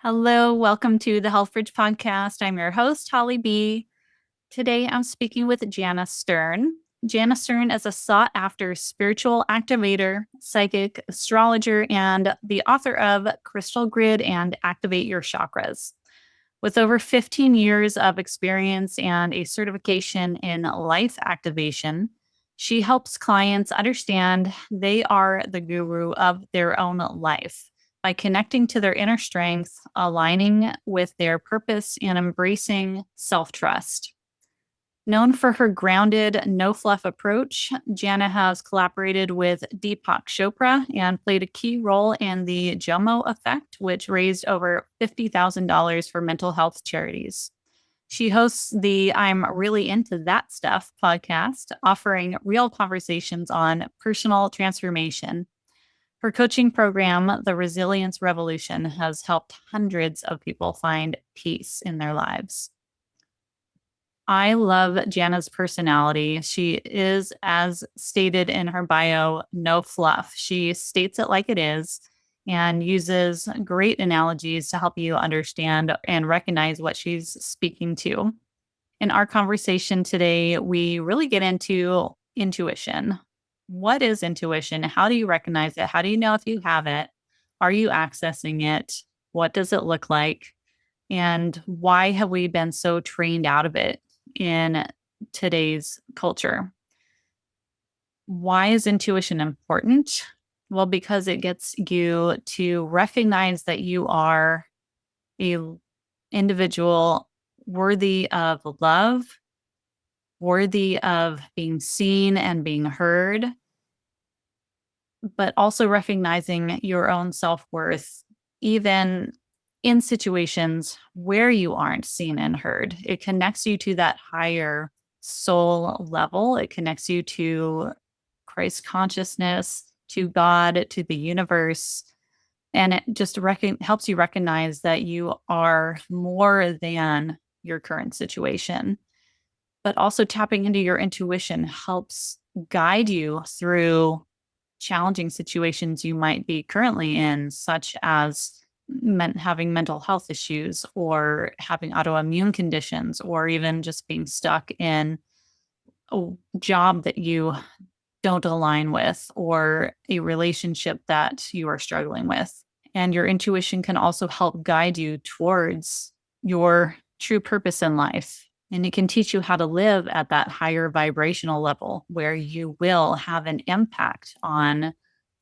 Hello, welcome to the Health Bridge podcast. I'm your host, Holly B. Today I'm speaking with Jana Stern. Jana Stern is a sought after spiritual activator, psychic, astrologer, and the author of Crystal Grid and Activate Your Chakras. With over 15 years of experience and a certification in life activation, she helps clients understand they are the guru of their own life by connecting to their inner strength, aligning with their purpose, and embracing self trust. Known for her grounded, no fluff approach, Jana has collaborated with Deepak Chopra and played a key role in the JOMO effect, which raised over $50,000 for mental health charities. She hosts the I'm Really Into That Stuff podcast, offering real conversations on personal transformation. Her coaching program, The Resilience Revolution, has helped hundreds of people find peace in their lives. I love Jana's personality. She is, as stated in her bio, no fluff. She states it like it is and uses great analogies to help you understand and recognize what she's speaking to. In our conversation today, we really get into intuition. What is intuition? How do you recognize it? How do you know if you have it? Are you accessing it? What does it look like? And why have we been so trained out of it in today's culture? Why is intuition important? Well, because it gets you to recognize that you are a individual worthy of love, worthy of being seen and being heard, but also recognizing your own self-worth, even in situations where you aren't seen and heard. It connects you to that higher soul level. It connects you to Christ consciousness, to God, to the universe. And it just helps you recognize that you are more than your current situation. But also tapping into your intuition helps guide you through challenging situations you might be currently in, such as having mental health issues or having autoimmune conditions, or even just being stuck in a job that you don't align with or a relationship that you are struggling with. And your intuition can also help guide you towards your true purpose in life. And it can teach you how to live at that higher vibrational level where you will have an impact on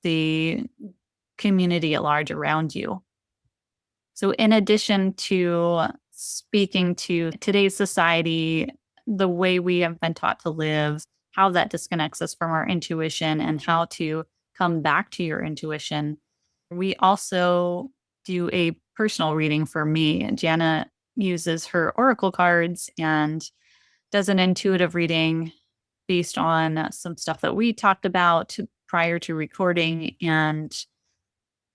the community at large around you. So, in addition to speaking to today's society, the way we have been taught to live, how that disconnects us from our intuition, and how to come back to your intuition, we also do a personal reading for me. Jana uses her oracle cards and does an intuitive reading based on some stuff that we talked about prior to recording. And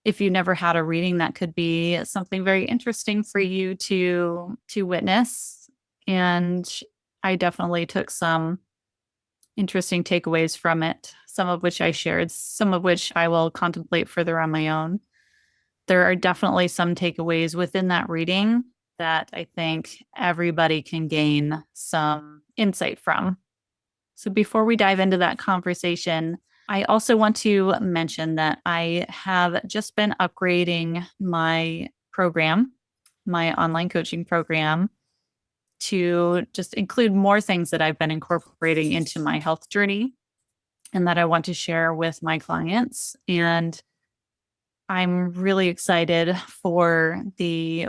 if you never had a reading, that could be something very interesting for you to witness. And I definitely took some interesting takeaways from it, some of which I shared, some of which I will contemplate further on my own. There are definitely some takeaways within that reading that I think everybody can gain some insight from. So before we dive into that conversation, I also want to mention that I have just been upgrading my program, my online coaching program, to just include more things that I've been incorporating into my health journey and that I want to share with my clients. And I'm really excited for the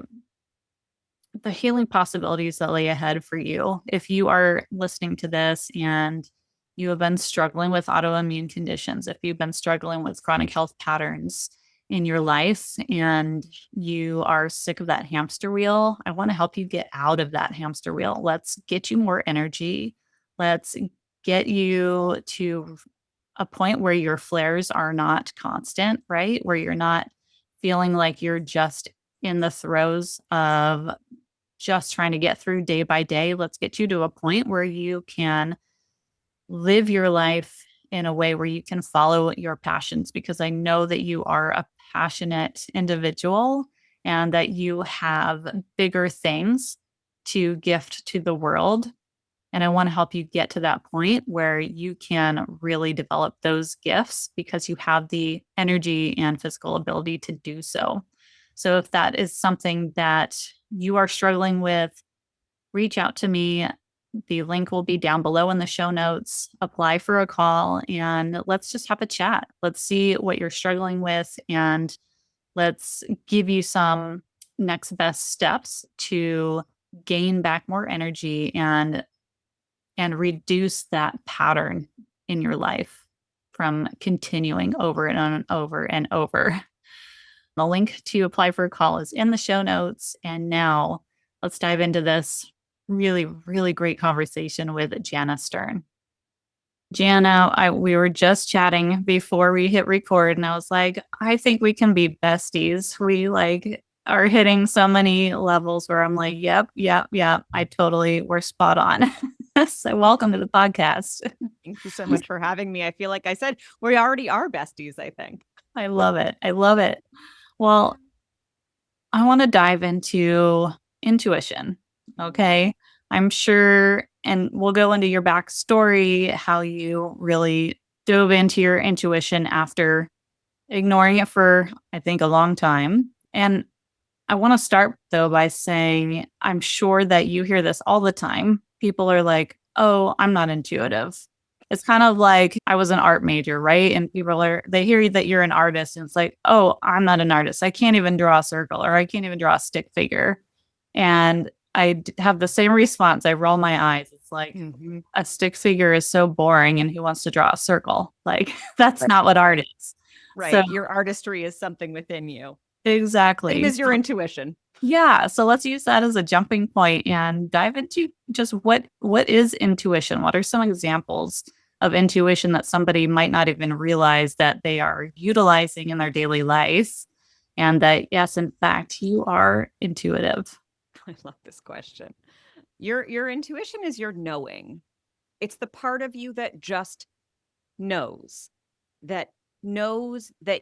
healing possibilities that lay ahead for you. If you are listening to this and you have been struggling with autoimmune conditions, if you've been struggling with chronic health patterns in your life and you are sick of that hamster wheel, I want to help you get out of that hamster wheel. Let's get you more energy. Let's get you to a point where your flares are not constant, right? Where you're not feeling like you're just in the throes of just trying to get through day by day. Let's get you to a point where you can live your life in a way where you can follow your passions, because I know that you are a passionate individual and that you have bigger things to gift to the world. And I want to help you get to that point where you can really develop those gifts because you have the energy and physical ability to do so. So if that is something that you are struggling with, reach out to me. The link will be down below in the show notes. Apply for a call and let's just have a chat. Let's see what you're struggling with and let's give you some next best steps to gain back more energy and reduce that pattern in your life from continuing over and over and over. The link to apply for a call is in the show notes. And now let's dive into this really, really great conversation with Jana Stern. Jana, we were just chatting before we hit record, and I was like, I think we can be besties. We like are hitting so many levels where I'm like, yep, we're spot on. So welcome to the podcast. Thank you so much for having me. I feel like I said, we already are besties, I think. I love it. I love it. Well, I want to dive into intuition. Okay. I'm sure, and we'll go into your backstory, how you really dove into your intuition after ignoring it for, I think, a long time. And I want to start though by saying, I'm sure that you hear this all the time. People are like, oh, I'm not intuitive. It's kind of like I was an art major, right? And they hear that you're an artist and it's like, oh, I'm not an artist. I can't even draw a circle or I can't even draw a stick figure. And have the same response. I roll my eyes. It's like a stick figure is so boring and who wants to draw a circle? Like that's not what art is. Right. So, your artistry is something within you. Exactly. Same as your intuition. Yeah. So let's use that as a jumping point and dive into just what is intuition? What are some examples of intuition that somebody might not even realize that they are utilizing in their daily life? And that, yes, in fact, you are intuitive. I love this question. Your intuition is your knowing. It's the part of you that just knows that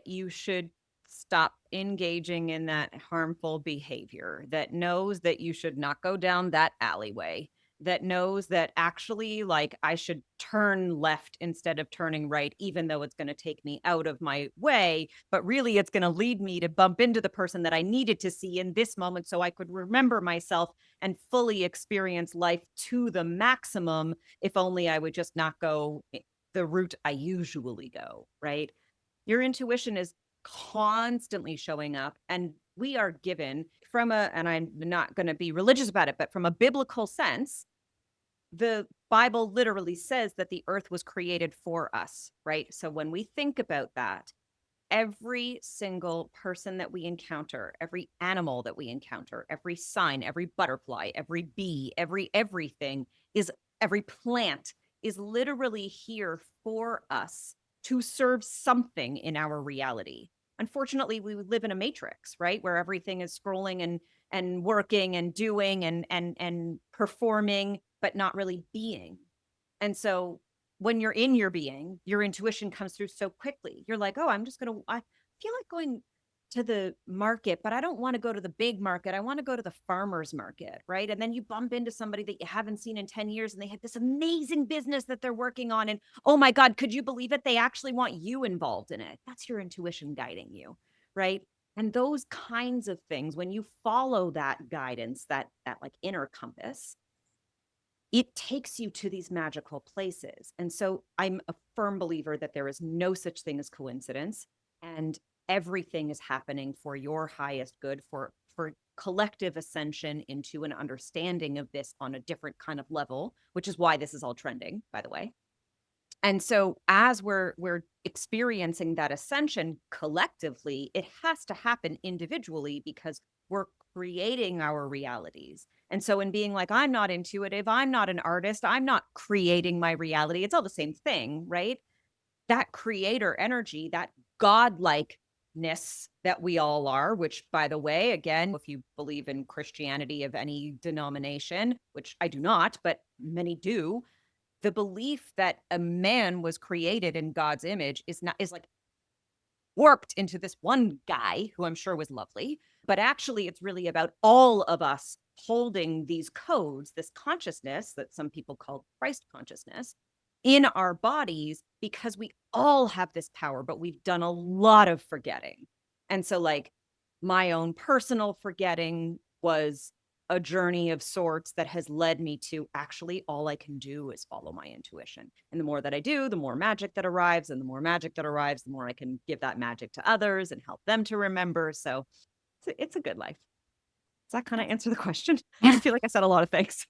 you should stop engaging in that harmful behavior, that knows that you should not go down that alleyway, that knows that actually, like, I should turn left instead of turning right, even though it's going to take me out of my way. But really, it's going to lead me to bump into the person that I needed to see in this moment so I could remember myself and fully experience life to the maximum, if only I would just not go the route I usually go, right? Your intuition is constantly showing up, and we are given and I'm not going to be religious about it, but from a biblical sense, the Bible literally says that the earth was created for us, right? So when we think about that, every single person that we encounter, every animal that we encounter, every sign, every butterfly, every bee, everything is every plant is literally here for us to serve something in our reality. Unfortunately, we live in a matrix, right? Where everything is scrolling and working and doing and performing, but not really being. And so when you're in your being, your intuition comes through so quickly. You're like, oh, I feel like going to the market, but I don't want to go to the big market. I want to go to the farmer's market, right? And then you bump into somebody that you haven't seen in 10 years and they have this amazing business that they're working on. And oh my God, could you believe it? They actually want you involved in it. That's your intuition guiding you, right? And those kinds of things, when you follow that guidance, that like inner compass, it takes you to these magical places. And so I'm a firm believer that there is no such thing as coincidence, and everything is happening for your highest good, for collective ascension into an understanding of this on a different kind of level, which is why this is all trending, by the way. And so as we're experiencing that ascension collectively, it has to happen individually because we're creating our realities. And so in being like, I'm not intuitive, I'm not an artist, I'm not creating my reality, it's all the same thing, right? That creator energy, that godlikeness that we all are, which, by the way, again, if you believe in Christianity of any denomination, which I do not, but many do, the belief that a man was created in God's image is like warped into this one guy who I'm sure was lovely, But actually, it's really about all of us holding these codes, this consciousness that some people call Christ consciousness, in our bodies, because we all have this power, but we've done a lot of forgetting. And so, like, my own personal forgetting was a journey of sorts that has led me to actually all I can do is follow my intuition. And the more that I do, the more magic that arrives. And the more magic that arrives, the more I can give that magic to others and help them to remember. So it's a good life. Does that kind of answer the question? I feel like I said a lot of things.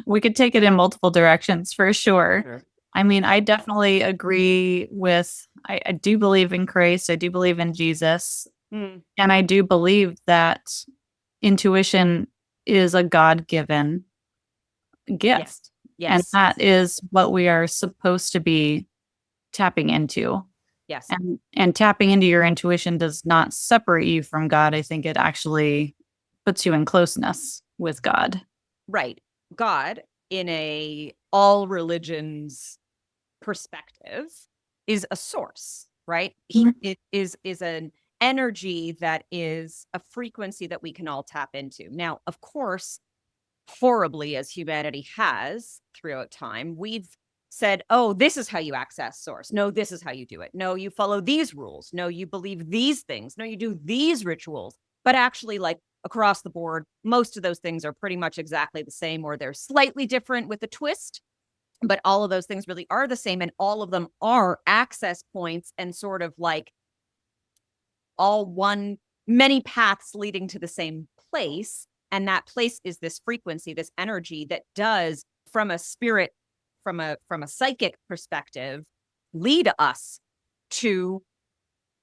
We could take it in multiple directions for sure. Sure. I mean, I definitely agree with, I do believe in Christ. I do believe in Jesus. Mm, And I do believe that intuition is a God given yes. gift. And Yes. that is what we are supposed to be tapping into. Yes. And tapping into your intuition does not separate you from God. I think it actually puts you in closeness with God. Right. God, in a all religions perspective, is a source, right? Mhm. It is an energy that is a frequency that we can all tap into. Now, of course, horribly as humanity has throughout time, we've said, oh, this is how you access source. No, this is how you do it. No, you follow these rules. No, you believe these things. No, you do these rituals. But actually, like across the board, most of those things are pretty much exactly the same, or they're slightly different with a twist. But all of those things really are the same. And all of them are access points and sort of like all one, many paths leading to the same place. And that place is this frequency, this energy that does, from a spirit, from a psychic perspective, lead us to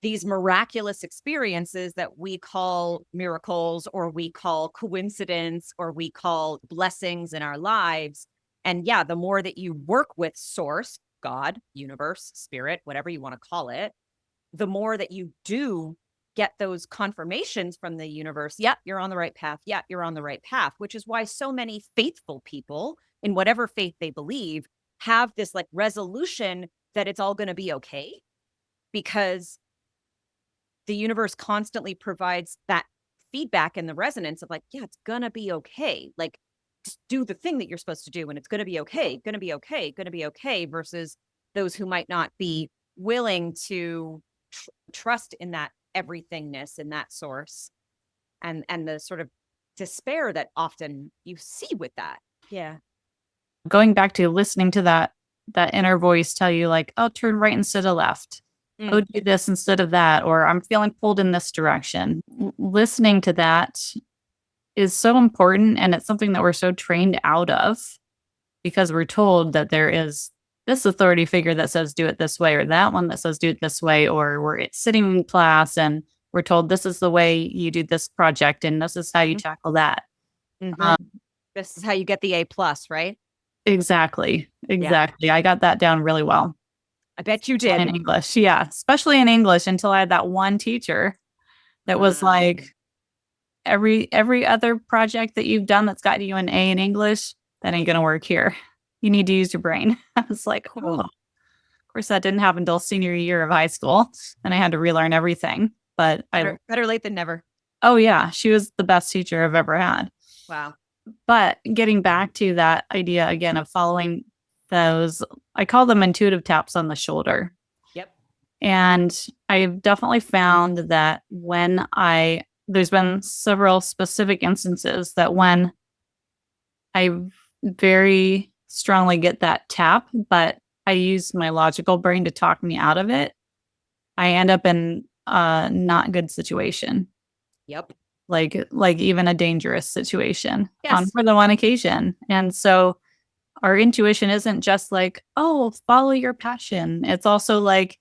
these miraculous experiences that we call miracles, or we call coincidence, or we call blessings in our lives. And yeah, the more that you work with source, God, universe, spirit, whatever you want to call it, the more that you do get those confirmations from the universe. Yeah, you're on the right path. Yeah, you're on the right path, which is why so many faithful people, in whatever faith they believe, have this like resolution that it's all going to be okay, because the universe constantly provides that feedback and the resonance of like, yeah, it's going to be okay. Like, just do the thing that you're supposed to do and it's going to be okay, going to be okay, going to be okay, versus those who might not be willing to trust in that everythingness in that source, and the sort of despair that often you see with that. Yeah. Going back to listening to that inner voice tell you like, oh, turn right instead of left. Oh, Mm, do this instead of that, or I'm feeling pulled in this direction. Listening to that is so important, and it's something that we're so trained out of because we're told that there is this authority figure that says do it this way, or that one that says do it this way, or we're sitting in class and we're told this is the way you do this project and this is how you tackle that. mm-hmm. Um, This is how you get the A+, right? exactly. Yeah. Exactly. I got that down really well. I bet you In did. English. Yeah. Especially in English until I had that one teacher that was like, every other project that you've done that's got you an A in English, that ain't gonna work here. You need to use your brain. I was like, oh, Cool. of course that didn't happen until senior year of high school. And I had to relearn everything. But Better late than never. oh yeah, she was the best teacher I've ever had. Wow. But getting back to that idea again of following those, I call them intuitive taps on the shoulder. Yep. And I've definitely found that there's been several specific instances that when I very strongly get that tap, but I use my logical brain to talk me out of it, I end up in a not good situation, Yep. like even a dangerous situation on Yes. more than one occasion. And so our intuition isn't just like, oh, follow your passion. It's also like,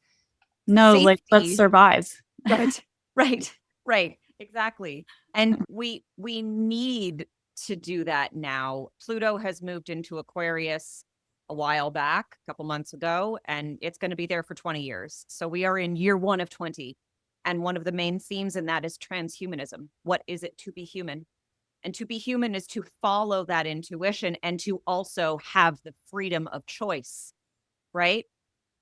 no, like let's Safety. survive. Right. Right. Right. Exactly. And we need to do that now. Pluto has moved into Aquarius a while back, a couple months ago, and it's going to be there for 20 years. So we are in year 1 of 20. And one of the main themes in that is transhumanism. What is it to be human? And to be human is to follow that intuition and to also have the freedom of choice, right?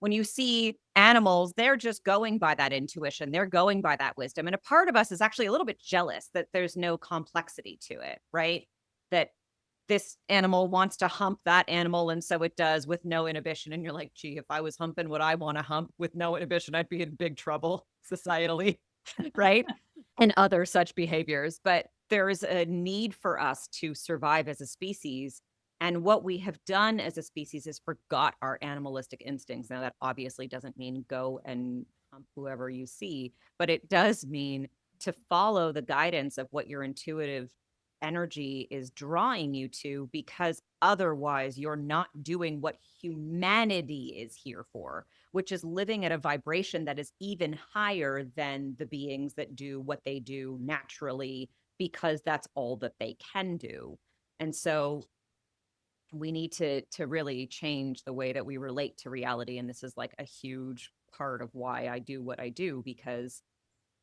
when you see animals, they're just going by that intuition, they're going by that wisdom. And a part of us is actually a little bit jealous that there's no complexity to it, right? That this animal wants to hump that animal, and so it does with no inhibition. And you're like, gee, if I was humping what I want to hump with no inhibition, I'd be in big trouble societally, right? And other such behaviors. But there is a need for us to survive as a species. And what we have done as a species is forgot our animalistic instincts. Now, that obviously doesn't mean go and hump whoever you see, but it does mean to follow the guidance of what your intuitive energy is drawing you to, because otherwise you're not doing what humanity is here for, which is living at a vibration that is even higher than the beings that do what they do naturally, because that's all that they can do. And so we need to really change the way that we relate to reality. And this is like a huge part of why I do what I do, because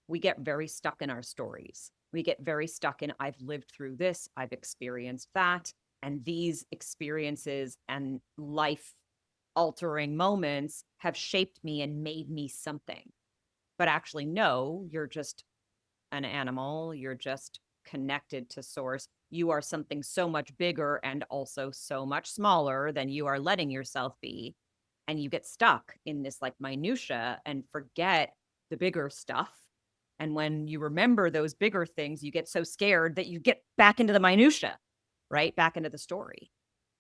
we get very stuck in our stories. We get very stuck in, I've lived through this, I've experienced that, and these experiences and life altering moments have shaped me and made me something. But actually, no, you're just an animal, you're just connected to source. You are something so much bigger and also so much smaller than you are letting yourself be. And you get stuck in this like minutia and forget the bigger stuff. And when you remember those bigger things, you get so scared that you get back into the minutia, right? Back into the story.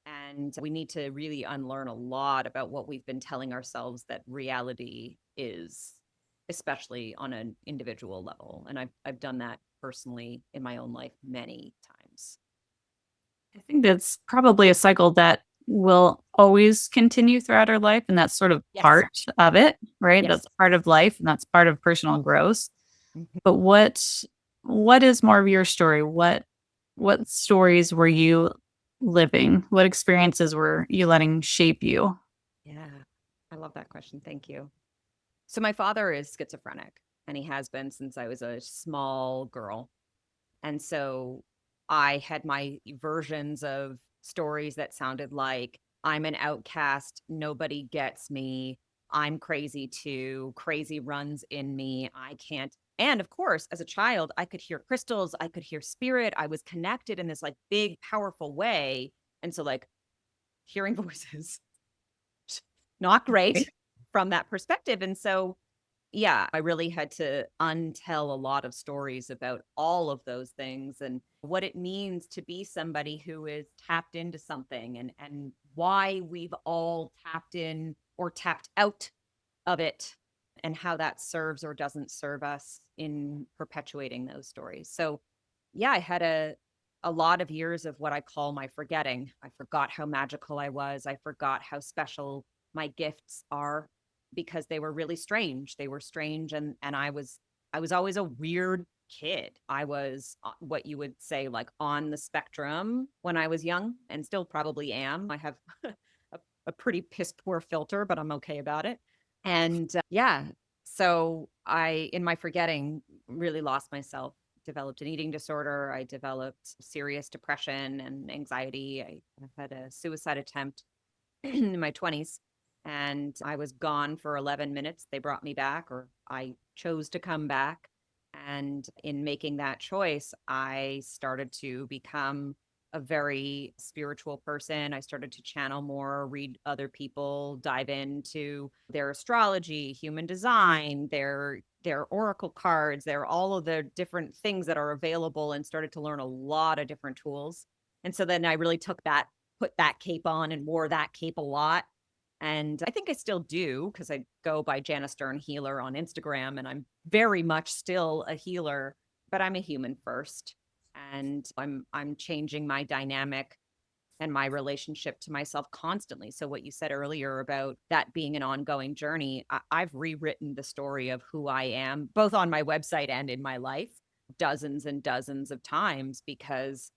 And we need to really unlearn a lot about what we've been telling ourselves that reality is, especially on an individual level. And I've done that personally in my own life many times. I think that's probably a cycle that will always continue throughout our life. And that's sort of Yes. part of it, right? Yes. That's part of life and that's part of personal growth. Mhm. But what is more of your story? What stories were you living? What experiences were you letting shape you? Yeah. I love that question. Thank you. So my father is schizophrenic, and he has been since I was a small girl. And so I had my versions of stories that sounded like, I'm an outcast, nobody gets me, I'm crazy too, crazy runs in me, I can't. And of course, as a child, I could hear crystals, I could hear spirit, I was connected in this like big, powerful way. And so, like, hearing voices, not Right? great from that perspective. And so yeah, I really had to untell a lot of stories about all of those things and what it means to be somebody who is tapped into something, and why we've all tapped in or tapped out of it, and how that serves or doesn't serve us in perpetuating those stories. So yeah, I had a lot of years of what I call my forgetting. I forgot how magical I was. I forgot how special my gifts are, because they were really strange. They were strange, and I was always a weird kid. I was what you would say like on the spectrum when I was young, and still probably am. I have a pretty piss poor filter, but I'm okay about it. And yeah, so I, in my forgetting, really lost myself, developed an eating disorder. I developed serious depression and anxiety. I had a suicide attempt in my 20s, and I was gone for 11 minutes. They brought me back, or I chose to come back. And in making that choice, I started to become a very spiritual person. I started to channel more, read other people, dive into their astrology, human design, their oracle cards, their all of the different things that are available, and started to learn a lot of different tools. And so then I really took that, put that cape on and wore that cape a lot. And I think I still do, because I go by Jana Stern Healer on Instagram, and I'm very much still a healer, but I'm a human first. And I'm changing my dynamic and my relationship to myself constantly. So what you said earlier about that being an ongoing journey, I've rewritten the story of who I am, both on my website and in my life, dozens and dozens of times, because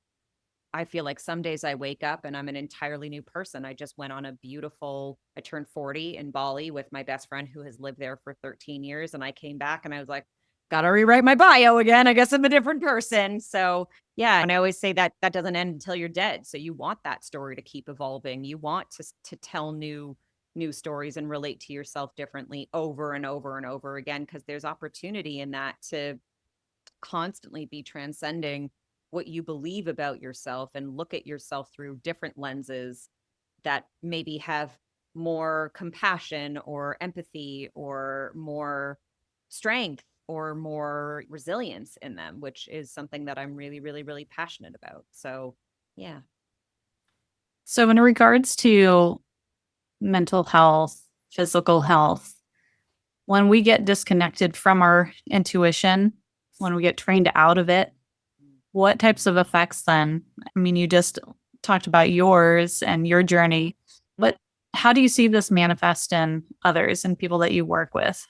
I feel like some days I wake up and I'm an entirely new person. I just went on a beautiful, I turned 40 in Bali with my best friend who has lived there for 13 years. And I came back and I was like, gotta rewrite my bio again. I guess I'm a different person. So yeah. And I always say that that doesn't end until you're dead. So you want that story to keep evolving. You want to tell new new stories and relate to yourself differently over and over and over again, because there's opportunity in that to constantly be transcending what you believe about yourself and look at yourself through different lenses that maybe have more compassion or empathy or more strength or more resilience in them, which is something that I'm really, really, really passionate about. So, yeah. So, in regards to mental health, physical health, when we get disconnected from our intuition, when we get trained out of it, what types of effects then? I mean, you just talked about yours and your journey, but how do you see this manifest in others and people that you work with?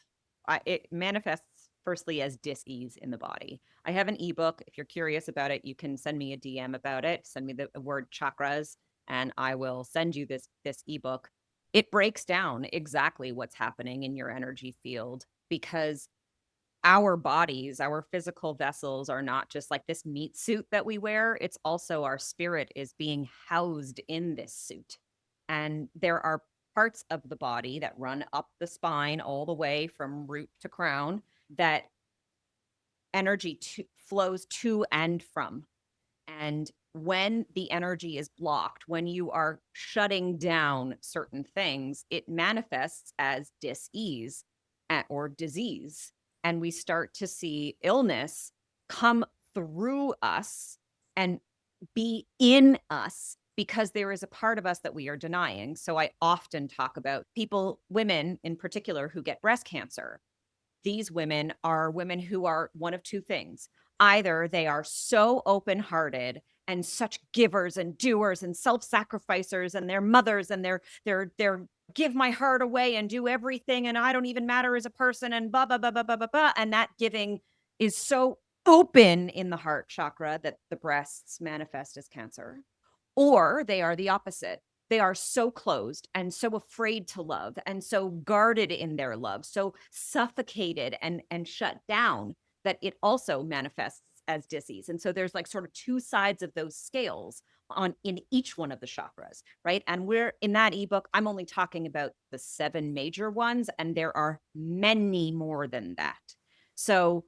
It manifests firstly as dis-ease in the body. I have an ebook. If you're curious about it, you can send me a DM about it. Send me the word chakras, and I will send you this ebook. It breaks down exactly what's happening in your energy field, because our bodies, our physical vessels are not just like this meat suit that we wear. It's also our spirit is being housed in this suit. And there are parts of the body that run up the spine all the way from root to crown that flows to and from. And when the energy is blocked, when you are shutting down certain things, it manifests as dis-ease or disease. And we start to see illness come through us and be in us, because there is a part of us that we are denying. So I often talk about people, women in particular, who get breast cancer. These women are women who are one of two things. Either they are so open hearted and such givers and doers and self-sacrificers, and they're mothers, and they're give my heart away and do everything, and I don't even matter as a person, and blah blah blah blah blah blah blah. And that giving is so open in the heart chakra that the breasts manifest as cancer. Or they are the opposite. They are so closed and so afraid to love and so guarded in their love, so suffocated and shut down, that it also manifests as disease. And so there's like sort of two sides of those scales on in each one of the chakras, right? And we're in that ebook, I'm only talking about the 7 major ones, and there are many more than that. So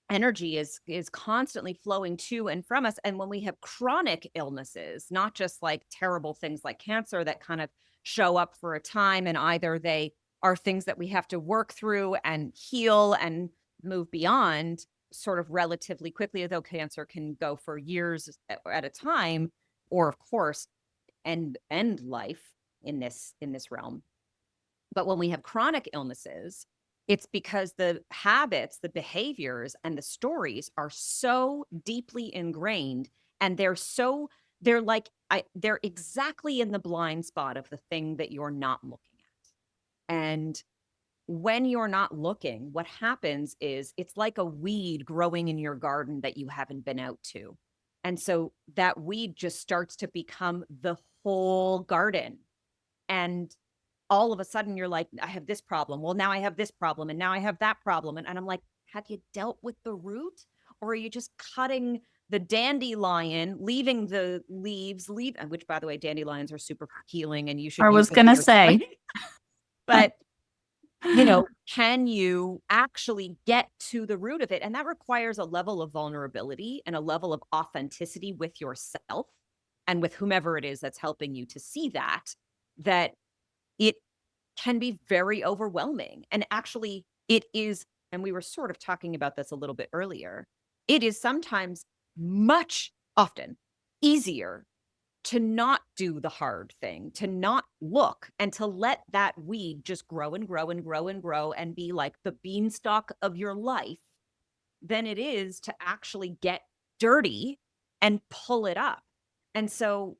energy is constantly flowing to and from us. And when we have chronic illnesses, not just like terrible things like cancer that kind of show up for a time, and either they are things that we have to work through and heal and move beyond sort of relatively quickly, although cancer can go for years at a time, or of course end life in this realm. But when we have chronic illnesses, it's because the habits, the behaviors, and the stories are so deeply ingrained, and they're like, they're exactly in the blind spot of the thing that you're not looking at. And when you're not looking, what happens is it's like a weed growing in your garden that you haven't been out to. And so that weed just starts to become the whole garden. And all of a sudden you're like, I have this problem. Well, now I have this problem, and now I have that problem. And I'm like, have you dealt with the root? Or are you just cutting the dandelion, leaving the leaves, which by the way, dandelions are super healing and you should I use was them going in to your say, but can you actually get to the root of it? And that requires a level of vulnerability and a level of authenticity with yourself and with whomever it is that's helping you to see that it can be very overwhelming. And actually, it is, and we were sort of talking about this a little bit earlier, it is sometimes often easier to not do the hard thing, to not look, and to let that weed just grow and grow and grow and grow and be like the beanstalk of your life, than it is to actually get dirty and pull it up. And so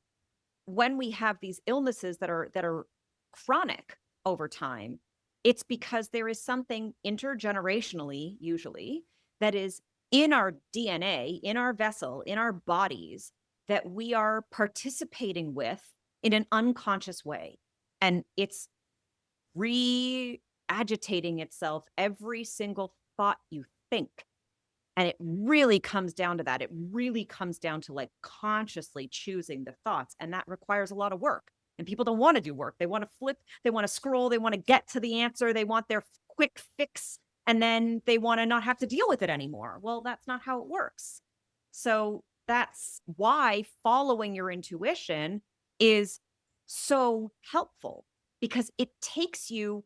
when we have these illnesses that are chronic over time, it's because there is something intergenerationally, usually, that is in our DNA, in our vessel, in our bodies, that we are participating with in an unconscious way. And it's re-agitating itself every single thought you think. And it really comes down to that. It really comes down to like consciously choosing the thoughts. And that requires a lot of work. And people don't want to do work. They want to flip, they want to scroll, they want to get to the answer, they want their quick fix, and then they want to not have to deal with it anymore. Well, that's not how it works. So that's why following your intuition is so helpful, because it takes you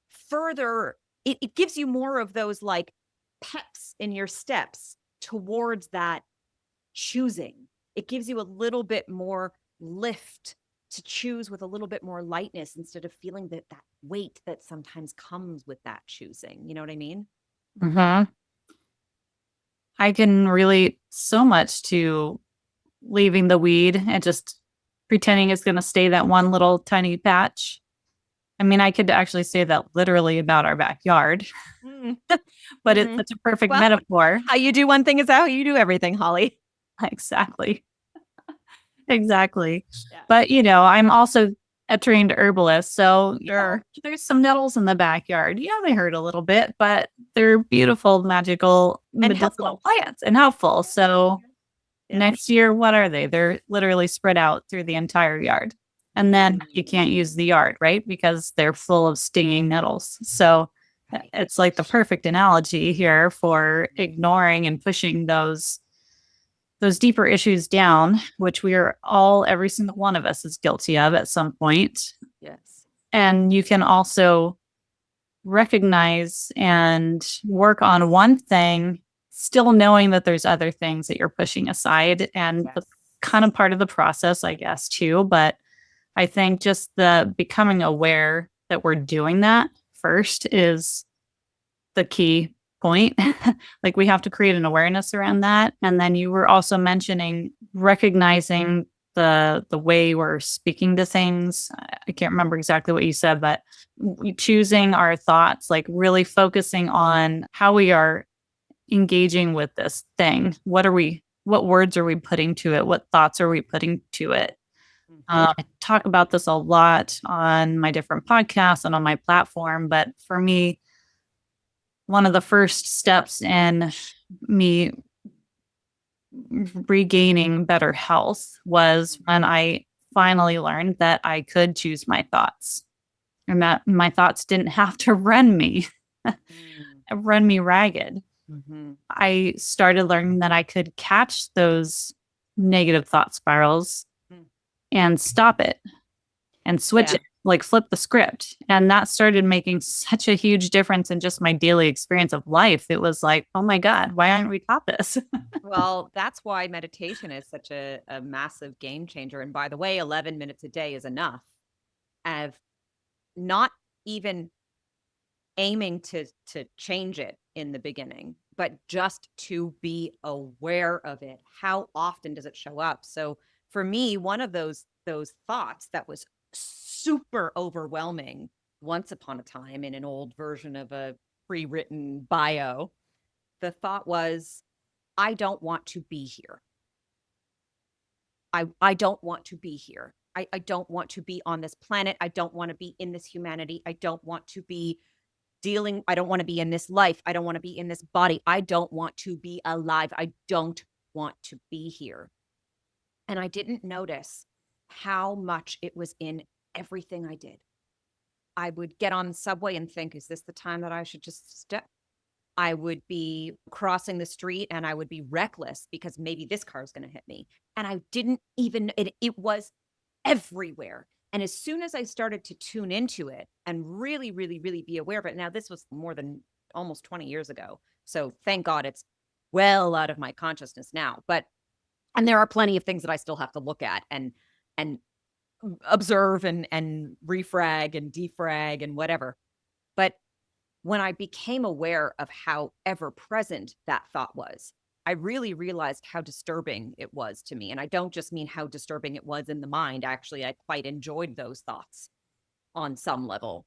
further. It gives you more of those like peps in your steps towards that choosing. It gives you a little bit more lift to choose with a little bit more lightness, instead of feeling that weight that sometimes comes with that choosing. You know what I mean? Hmm. I can relate so much to leaving the weed and just pretending it's going to stay that one little tiny patch. I mean, I could actually say that literally about our backyard, Mm. but it's Mm. such a perfect Well, metaphor. how you do one thing is how you do everything, Holly. Exactly. Exactly. Yeah. But, I'm also a trained herbalist. So, Sure. there's some nettles in the backyard. Yeah, they hurt a little bit, but they're beautiful, magical, And medicinal helpful. plants and helpful. So, Yeah. next year, what are they? They're literally spread out through the entire yard. And then you can't use the yard, right? Because they're full of stinging nettles. So, Right. it's like the perfect analogy here for ignoring and pushing those deeper issues down, which we are all, every single one of us is guilty of at some point. Yes. And you can also recognize and work on one thing, still knowing that there's other things that you're pushing aside. And Yes. the kind of part of the process, I guess, too. But I think just the becoming aware that we're doing that first is the key point. Like we have to create an awareness around that. And then you were also mentioning recognizing the way we're speaking to things. I can't remember exactly what you said, but choosing our thoughts, like really focusing on how we are engaging with this thing. What words are we putting to it? What thoughts are we putting to it? I talk about this a lot on my different podcasts and on my platform, but for me, one of the first steps in me regaining better health was when I finally learned that I could choose my thoughts and that my thoughts didn't have to run me ragged. Mm-hmm. I started learning that I could catch those negative thought spirals and stop it and switch Yeah. it, like flip the script. And that started making such a huge difference in just my daily experience of life. It was like, oh my God, why aren't we taught this? Well, that's why meditation is such a massive game changer. And by the way, 11 minutes a day is enough. Of not even aiming to change it in the beginning, but just to be aware of it. How often does it show up? So for me, one of those thoughts that was super overwhelming once upon a time in an old version of a pre-written bio, the thought was, I don't want to be here. I don't want to be here. I don't want to be on this planet. I don't want to be in this humanity. I don't want to be I don't want to be in this life. I don't want to be in this body. I don't want to be alive. I don't want to be here. And I didn't notice how much it was in everything I did. I would get on the subway and think, is this the time that I should just step? I would be crossing the street and I would be reckless because maybe this car is going to hit me. And I didn't even, it was everywhere. And as soon as I started to tune into it and really, really, really be aware of it, now this was more than almost 20 years ago. So thank God it's well out of my consciousness now. But, and there are plenty of things that I still have to look at and observe and refrag and defrag and whatever. But when I became aware of how ever present that thought was, I really realized how disturbing it was to me. And I don't just mean how disturbing it was in the mind. Actually, I quite enjoyed those thoughts on some level,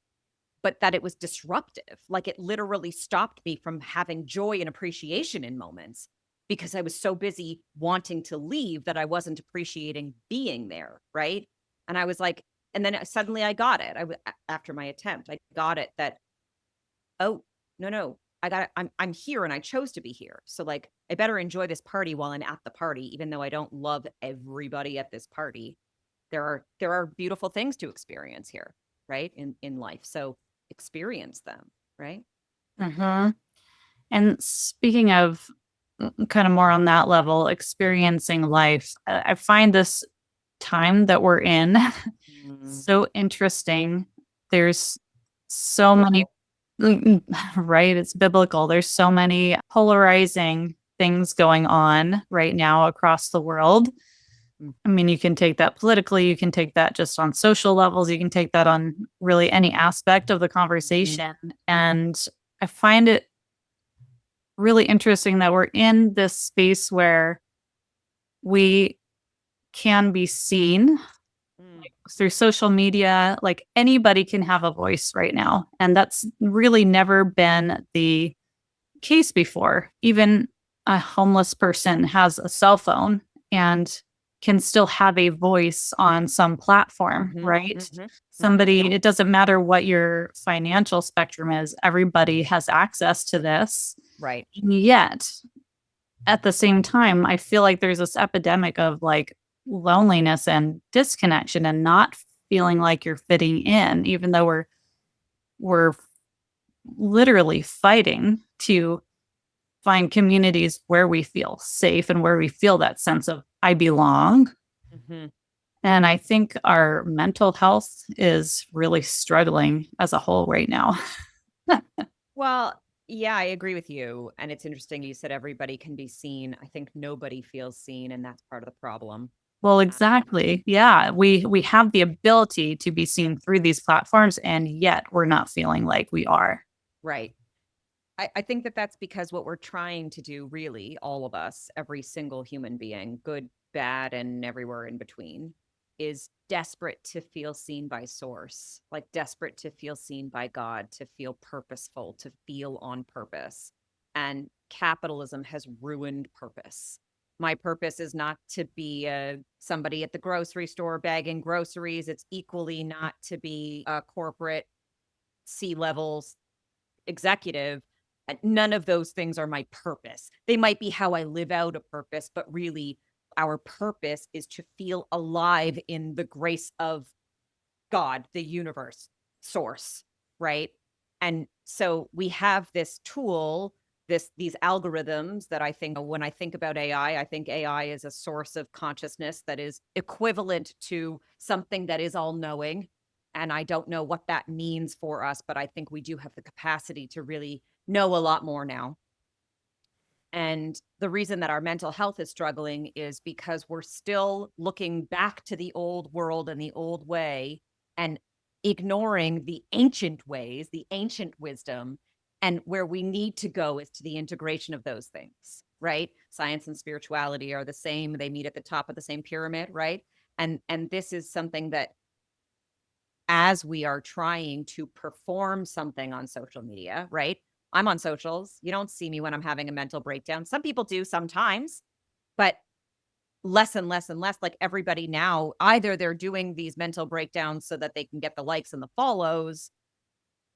but that it was disruptive. Like it literally stopped me from having joy and appreciation in moments because I was so busy wanting to leave that I wasn't appreciating being there. Right. And I was like, and then suddenly I got it. After my attempt, I got it that, oh, no, I'm here and I chose to be here. So like I better enjoy this party while I'm at the party, even though I don't love everybody at this party. there are beautiful things to experience here, right? In life. So experience them, right? Hmm. And speaking of kind of more on that level, experiencing life, I find this time that we're in Mm, so interesting. There's so many, biblical. right? It's biblical. There's so many polarizing things going on right now across the world. Mm, I mean, you can take that politically, you can take that just on social levels, you can take that on really any aspect of the mhm, conversation. And I find it really interesting that we're in this space where we can be seen mm, through social media. Like anybody can have a voice right now. And that's really never been the case before. Even a homeless person has a cell phone and can still have a voice on some platform, mhm, right? mhm, mhm. Somebody, it doesn't matter what your financial spectrum is, everybody has access to this. Right. And yet, at the same time, I feel like there's this epidemic of like loneliness and disconnection and not feeling like you're fitting in, even though we're literally fighting to find communities where we feel safe and where we feel that sense of I belong. Mhm. And I think our mental health is really struggling as a whole right now. Well, yeah, I agree with you. And it's interesting you said everybody can be seen. I think nobody feels seen, and that's part of the problem. Well, Uh, exactly. Yeah, we have the ability to be seen through these platforms and yet we're not feeling like we are. right. I think that that's because what we're trying to do, really, all of us, every single human being, good, bad, and everywhere in between, is desperate to feel seen by source, like desperate to feel seen by God, to feel purposeful, to feel on purpose. And capitalism has ruined purpose. My purpose is not to be somebody at the grocery store bagging groceries. It's equally not to be a corporate C-level executive. None of those things are my purpose. They might be how I live out a purpose, but really, our purpose is to feel alive in the grace of God, the universe, source, right? And so we have this tool, these algorithms that I think when I think about AI, I think AI is a source of consciousness that is equivalent to something that is all knowing. And I don't know what that means for us, but I think we do have the capacity to really know a lot more now. And the reason that our mental health is struggling is because we're still looking back to the old world and the old way and ignoring the ancient ways, the ancient wisdom. And where we need to go is to the integration of those things, right? Science and spirituality are the same. They meet at the top of the same pyramid, right? And this is something that as we are trying to perform something on social media, right? I'm on socials. You don't see me when I'm having a mental breakdown. Some people do sometimes, but less and less and less. Like everybody now, either they're doing these mental breakdowns so that they can get the likes and the follows,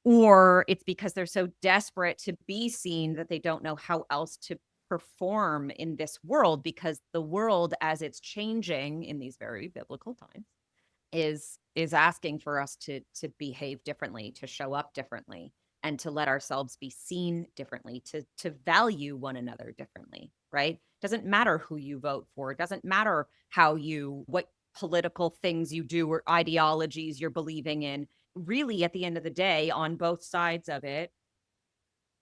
or it's because they're so desperate to be seen that they don't know how else to perform in this world because the world, as it's changing in these very biblical times, is asking for us to behave differently, to show up differently, and to let ourselves be seen differently, to value one another differently, right? Doesn't matter who you vote for. It doesn't matter how you what political things you do or ideologies you're believing in. Really, at the end of the day, on both sides of it,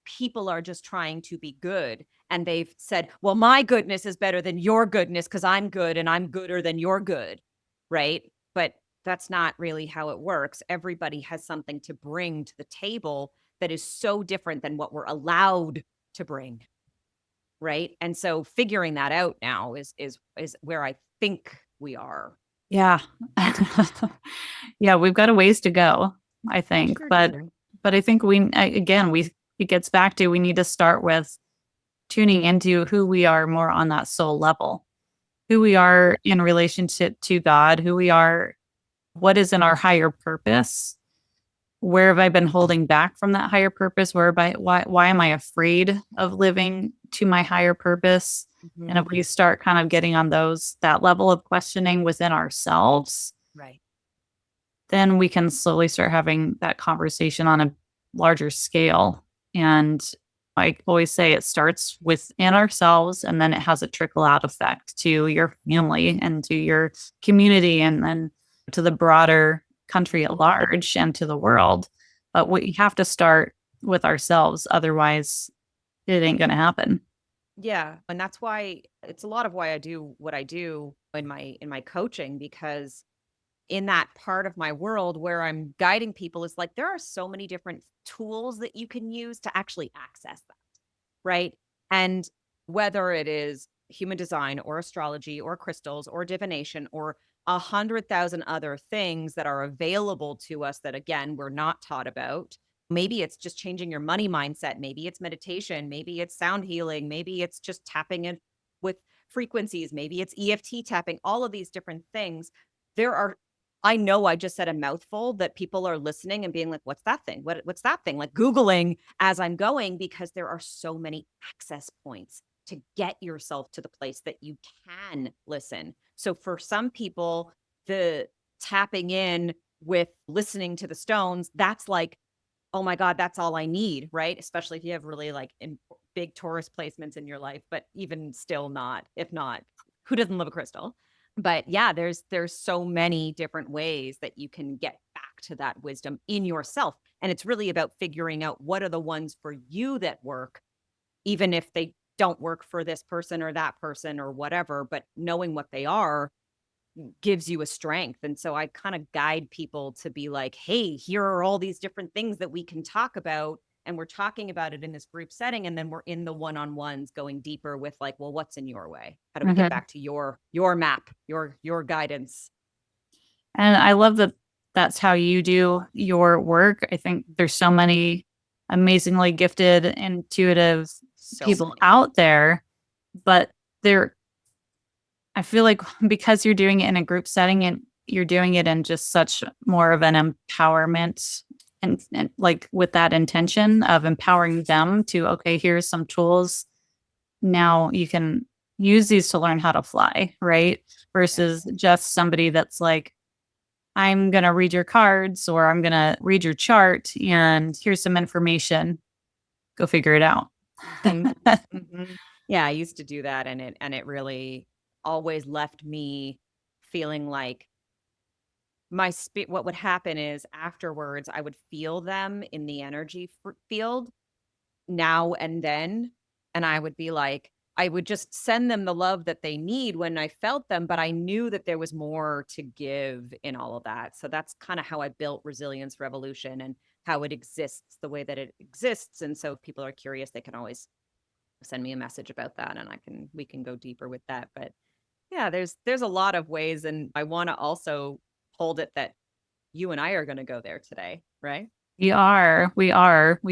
people are just trying to be good. And they've said, well, my goodness is better than your goodness because I'm good and I'm gooder than you're good. Right. But that's not really how it works. Everybody has something to bring to the table that is so different than what we're allowed to bring. Right. And so figuring that out now is where I think we are. Yeah. Yeah, we've got a ways to go, I We think. sure But do. I think again, it gets back to we need to start with tuning into who we are more on that soul level, who we are in relationship to God, who we are, what is in our higher purpose. Where have I been holding back from that higher purpose? Why am I afraid of living to my higher purpose? And Mhm. if we start kind of getting on that level of questioning within ourselves, Right. then we can slowly start having that conversation on a larger scale. And I always say it starts within ourselves and then it has a trickle out effect to your family and to your community and then to the broader country at large and to the world. But we have to start with ourselves. Otherwise, it ain't going to happen. Yeah, and that's why it's a lot of why I do what I do in my coaching, because in that part of my world where I'm guiding people is like there are so many different tools that you can use to actually access that, right? And whether it is human design or astrology or crystals or divination or 100,000 other things that are available to us that, again, we're not taught about. Maybe it's just changing your money mindset. Maybe it's meditation. Maybe it's sound healing. Maybe it's just tapping in with frequencies. Maybe it's EFT tapping, all of these different things. There are, I know I just said a mouthful that people are listening and being like, what's that thing? What's that thing? Like Googling as I'm going, because there are so many access points to get yourself to the place that you can listen. So for some people, the tapping in with listening to the stones, that's like, oh my God, that's all I need, right? Especially if you have really like big Taurus placements in your life, but even still not, if not, who doesn't love a crystal? But yeah, there's so many different ways that you can get back to that wisdom in yourself. And it's really about figuring out what are the ones for you that work, even if they don't work for this person or that person or whatever, but knowing what they are gives you a strength. And so I kind of guide people to be like, hey, here are all these different things that we can talk about. And we're talking about it in this group setting. And then we're in the one-on-ones going deeper with like, well, what's in your way? How do we get Mhm. back to your map, your guidance? And I love that that's how you do your work. I think there's so many amazingly gifted, intuitive So people many. out there, but there, I feel like because you're doing it in a group setting and you're doing it in just such more of an empowerment and like with that intention of empowering them to, okay, here's some tools. Now you can use these to learn how to fly, right? Versus Yes. just somebody that's like, I'm going to read your cards or I'm going to read your chart and here's some information. Go figure it out. Mhm. Mhm. Yeah, I used to do that, and it really always left me feeling like what would happen is afterwards I would feel them in the energy field now and then, and I would be like, I would just send them the love that they need when I felt them, but I knew that there was more to give in all of that. So that's kind of how I built Resilience Revolution and how it exists the way that it exists. And so if people are curious, they can always send me a message about that, and we can go deeper with that. But yeah, there's a lot of ways, and I want to also hold it that you and I are going to go there today, right? We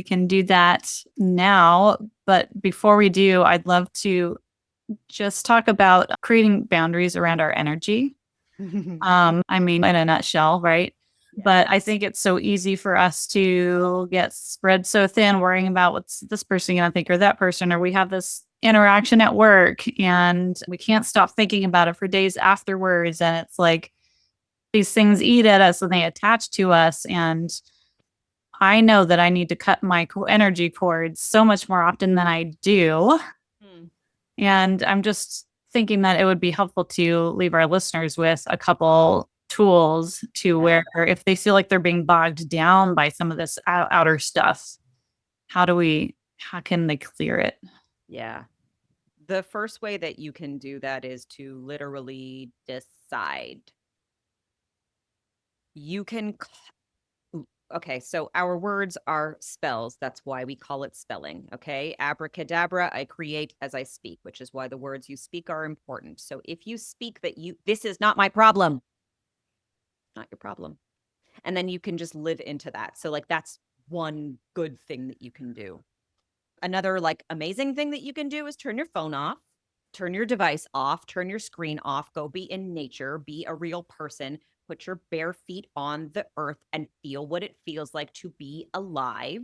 can do that now. But before we do, I'd love to just talk about creating boundaries around our energy. I mean, in a nutshell, right? But I Yes. think it's so easy for us to get spread so thin, worrying about what's this person going to think or that person, or we have this interaction at work and we can't stop thinking about it for days afterwards. And it's like these things eat at us and they attach to us. And I know that I need to cut my energy cords so much more often than I do. Hmm. And I'm just thinking that it would be helpful to leave our listeners with a couple tools to Yeah. where if they feel like they're being bogged down by some of this outer stuff, how can they clear it? Yeah. The first way that you can do that is to literally decide. You can Okay, so our words are spells. That's why we call it spelling. Okay. Abracadabra, I create as I speak, which is why the words you speak are important. So if you speak that this is not my problem, not your problem. And then you can just live into that. So, like, that's one good thing that you can do. Another, like, amazing thing that you can do is turn your phone off, turn your device off, turn your screen off, go be in nature, be a real person, put your bare feet on the earth and feel what it feels like to be alive.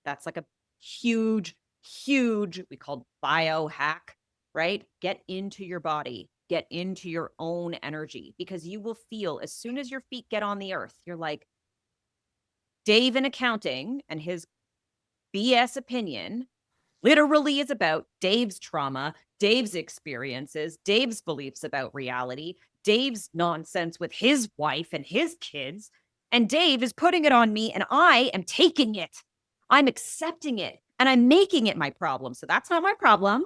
That's like a huge, huge, we call biohack, right? Get into your body. get into your own energy, because you will feel as soon as your feet get on the earth, you're like, Dave in accounting and his BS opinion literally is about Dave's trauma, Dave's experiences, Dave's beliefs about reality, Dave's nonsense with his wife and his kids. And Dave is putting it on me, and I am taking it. I'm accepting it, and I'm making it my problem. So that's not my problem.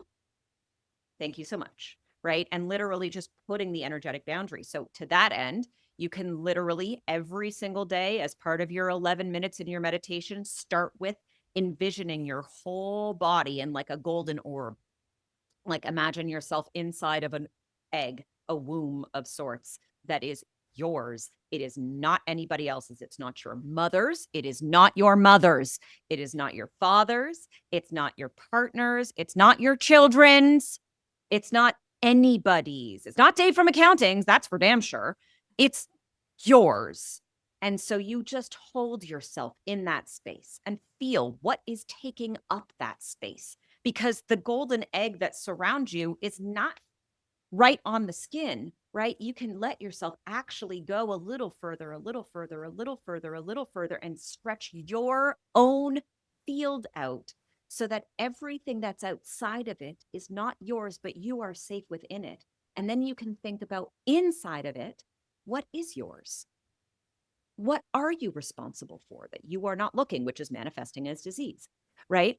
Thank you so much. Right. And literally just putting the energetic boundary. So to that end, you can literally every single day, as part of your 11 minutes in your meditation, start with envisioning your whole body in like a golden orb. Like imagine yourself inside of an egg, a womb of sorts that is yours. It is not anybody else's. It's not your mother's. It is not your mother's. It is not your father's. It's not your partner's. It's not your children's. It's not anybody's. It's not Dave from accounting's. That's for damn sure. It's yours. And so you just hold yourself in that space and feel what is taking up that space, because the golden egg that surrounds you is not right on the skin, right? You can let yourself actually go a little further, a little further, a little further, a little further, and stretch your own field out so that everything that's outside of it is not yours, but you are safe within it. And then you can think about inside of it, what is yours? What are you responsible for that you are not looking, which is manifesting as disease, right?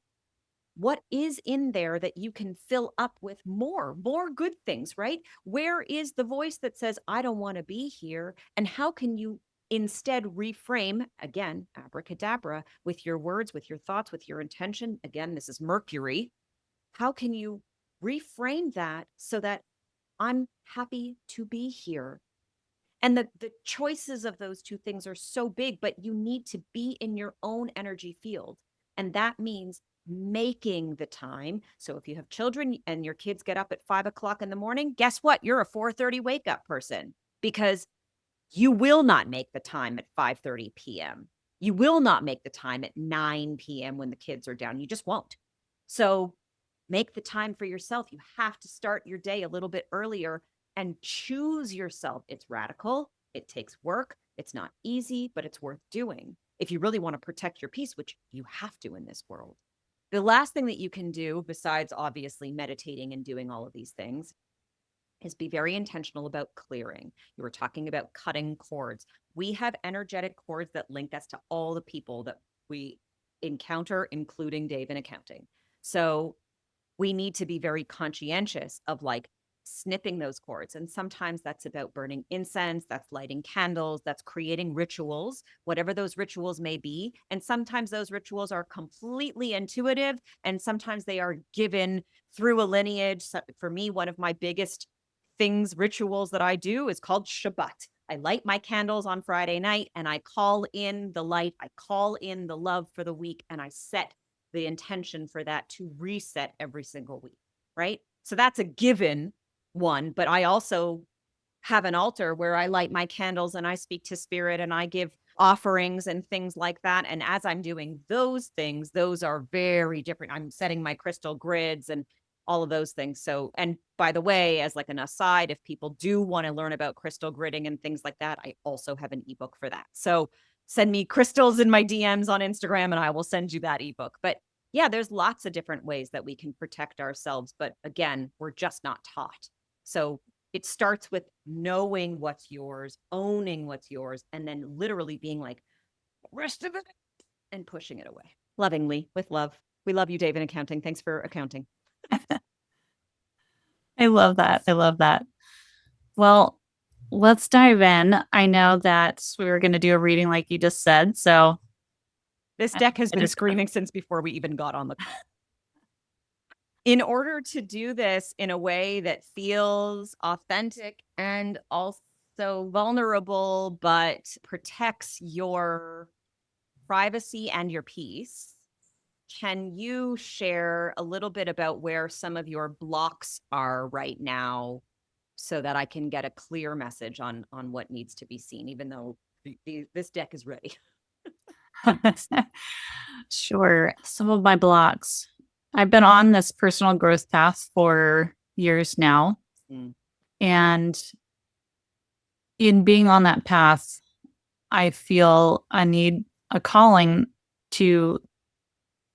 What is in there that you can fill up with more good things, right? Where is the voice that says, I don't want to be here? And how can you instead reframe, again, abracadabra, with your words, with your thoughts, with your intention? Again, this is Mercury. How can you reframe that so that I'm happy to be here? And the choices of those two things are so big, but you need to be in your own energy field. And that means making the time. So if you have children and your kids get up at 5 o'clock in the morning, guess what? You're a 4:30 wake up person, because you will not make the time at 5:30 p.m. You will not make the time at 9 p.m. when the kids are down. You just won't. So make the time for yourself. You have to start your day a little bit earlier and choose yourself. It's radical. It takes work. It's not easy, but it's worth doing if you really want to protect your peace, which you have to in this world. The last thing that you can do, besides obviously meditating and doing all of these things, is be very intentional about clearing. You were talking about cutting cords. We have energetic cords that link us to all the people that we encounter, including Dave in accounting. So we need to be very conscientious of like snipping those cords. And sometimes that's about burning incense, that's lighting candles, that's creating rituals, whatever those rituals may be. And sometimes those rituals are completely intuitive, and sometimes they are given through a lineage. So for me, one of my biggest things, rituals that I do is called Shabbat. I light my candles on Friday night and I call in the light, I call in the love for the week, and I set the intention for that to reset every single week, right? So that's a given one, but I also have an altar where I light my candles and I speak to spirit and I give offerings and things like that. And as I'm doing those things, those are very different. I'm setting my crystal grids and all of those things. So, and by the way, as like an aside, if people do want to learn about crystal gridding and things like that, I also have an ebook for that. So send me crystals in my DMs on Instagram and I will send you that ebook. But yeah, there's lots of different ways that we can protect ourselves. But again, we're just not taught. So it starts with knowing what's yours, owning what's yours, and then literally being like, rest of it, and pushing it away lovingly with love. We love you, Dave, in accounting. Thanks for accounting. I love that. I love that. Well, let's dive in. I know that we were going to do a reading like you just said. So This deck has I been just screaming since before we even got on the call. In order to do this in a way that feels authentic and also vulnerable, but protects your privacy and your peace, can you share a little bit about where some of your blocks are right now so that I can get a clear message on what needs to be seen, even though this deck is ready? Sure. Some of my blocks. I've been on this personal growth path for years now. Mm. And in being on that path, I feel a need, a calling to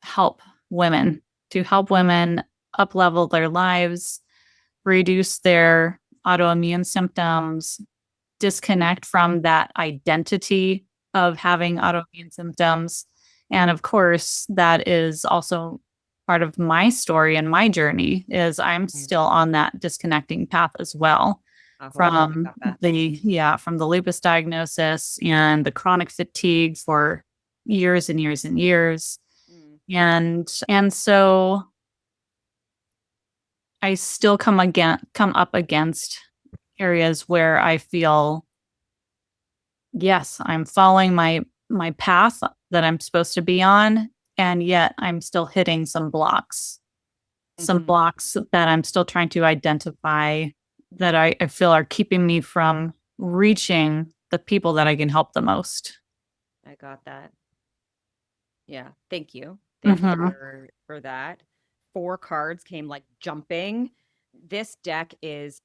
help women, to help women up level their lives, reduce their autoimmune symptoms, disconnect from that identity of having autoimmune symptoms. And of course, that is also part of my story and my journey is I'm Mm. still on that disconnecting path as well I from got that. from the lupus diagnosis and the chronic fatigue for years and years and years. Mm. And so I still come up against areas where I feel yes, I'm following my path that I'm supposed to be on, and yet I'm still hitting some Mhm. blocks that I'm still trying to identify that I feel are keeping me from reaching the people that I can help the most. I got that. Yeah. Thank you. Thank you Mm-hmm. for that. Four cards came like jumping. This deck is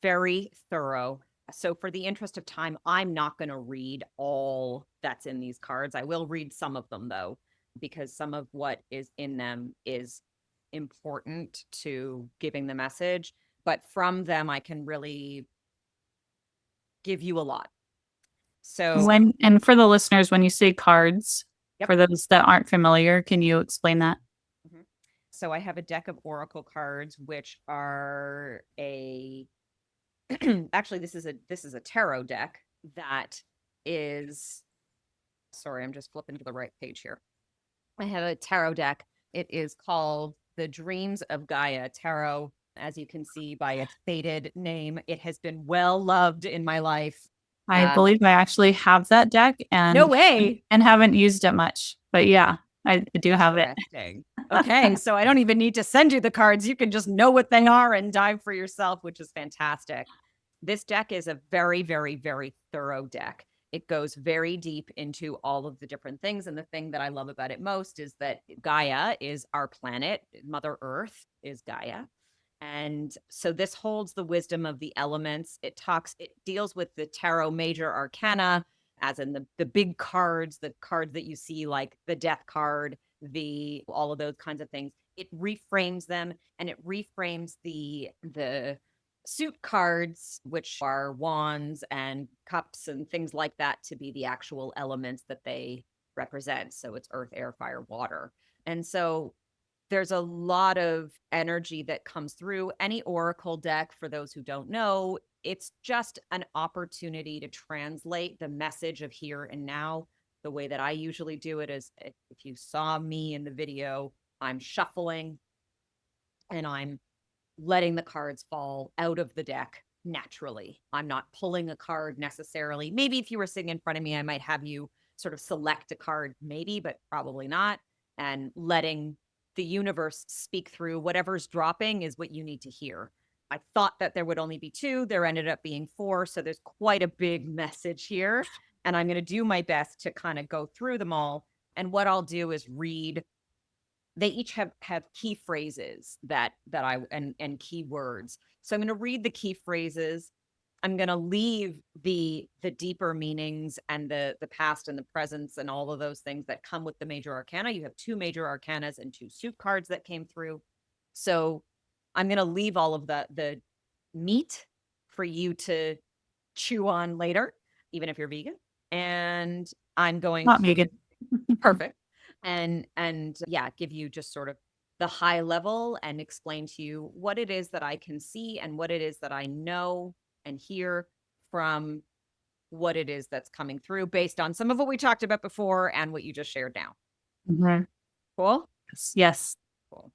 very thorough. So for the interest of time, I'm not going to read all that's in these cards. I will read some of them though, because some of what is in them is important to giving the message. But from them, I can really give you a lot. So, And for the listeners, when you say cards, yep. for those that aren't familiar, can you explain that? Mhm. So I have a deck of oracle cards, which are a actually this is a tarot deck that is sorry, I'm just flipping to the right page here. I have a tarot deck. It is called The Dreams of Gaia Tarot. As you can see by its faded name, it has been well loved in my life. I Um, believe I actually have that deck no way. and haven't used it much, but yeah, I do have it. Interesting. Okay, so I don't even need to send you the cards. You can just know what they are and dive for yourself, which is fantastic. This deck is a very, very, very thorough deck. It goes very deep into all of the different things. And the thing that I love about it most is that Gaia is our planet, Mother Earth is Gaia. And so this holds the wisdom of the elements. It deals with the tarot major arcana, as in the big cards, the cards that you see, like the death card, the all of those kinds of things. It reframes them and it reframes the suit cards, which are wands and cups and things like that, to be the actual elements that they represent. So it's earth, air, fire, water. And so there's a lot of energy that comes through any oracle deck. For those who don't know, it's just an opportunity to translate the message of here and now. The way that I usually do it is, if you saw me in the video, I'm shuffling and I'm letting the cards fall out of the deck naturally. I'm not pulling a card necessarily. Maybe if you were sitting in front of me, I might have you sort of select a card, maybe, but probably not. And letting the universe speak through whatever's dropping is what you need to hear. I thought that there would only be two. There ended up being four. So there's quite a big message here. And I'm going to do my best to kind of go through them all. And what I'll do is read, they each have key phrases that I and key words. So I'm going to read the key phrases. I'm going to leave the deeper meanings and the past and the presence and all of those things that come with the major arcana. You have two major arcanas and two suit cards that came through. So I'm going to leave all of the meat for you to chew on later, even if you're vegan. And I'm going Not to Megan. perfect. And yeah, give you just sort of the high level and explain to you what it is that I can see and what it is that I know and hear from what it is that's coming through based on some of what we talked about before and what you just shared now. Mhm. Cool? Yes. Cool.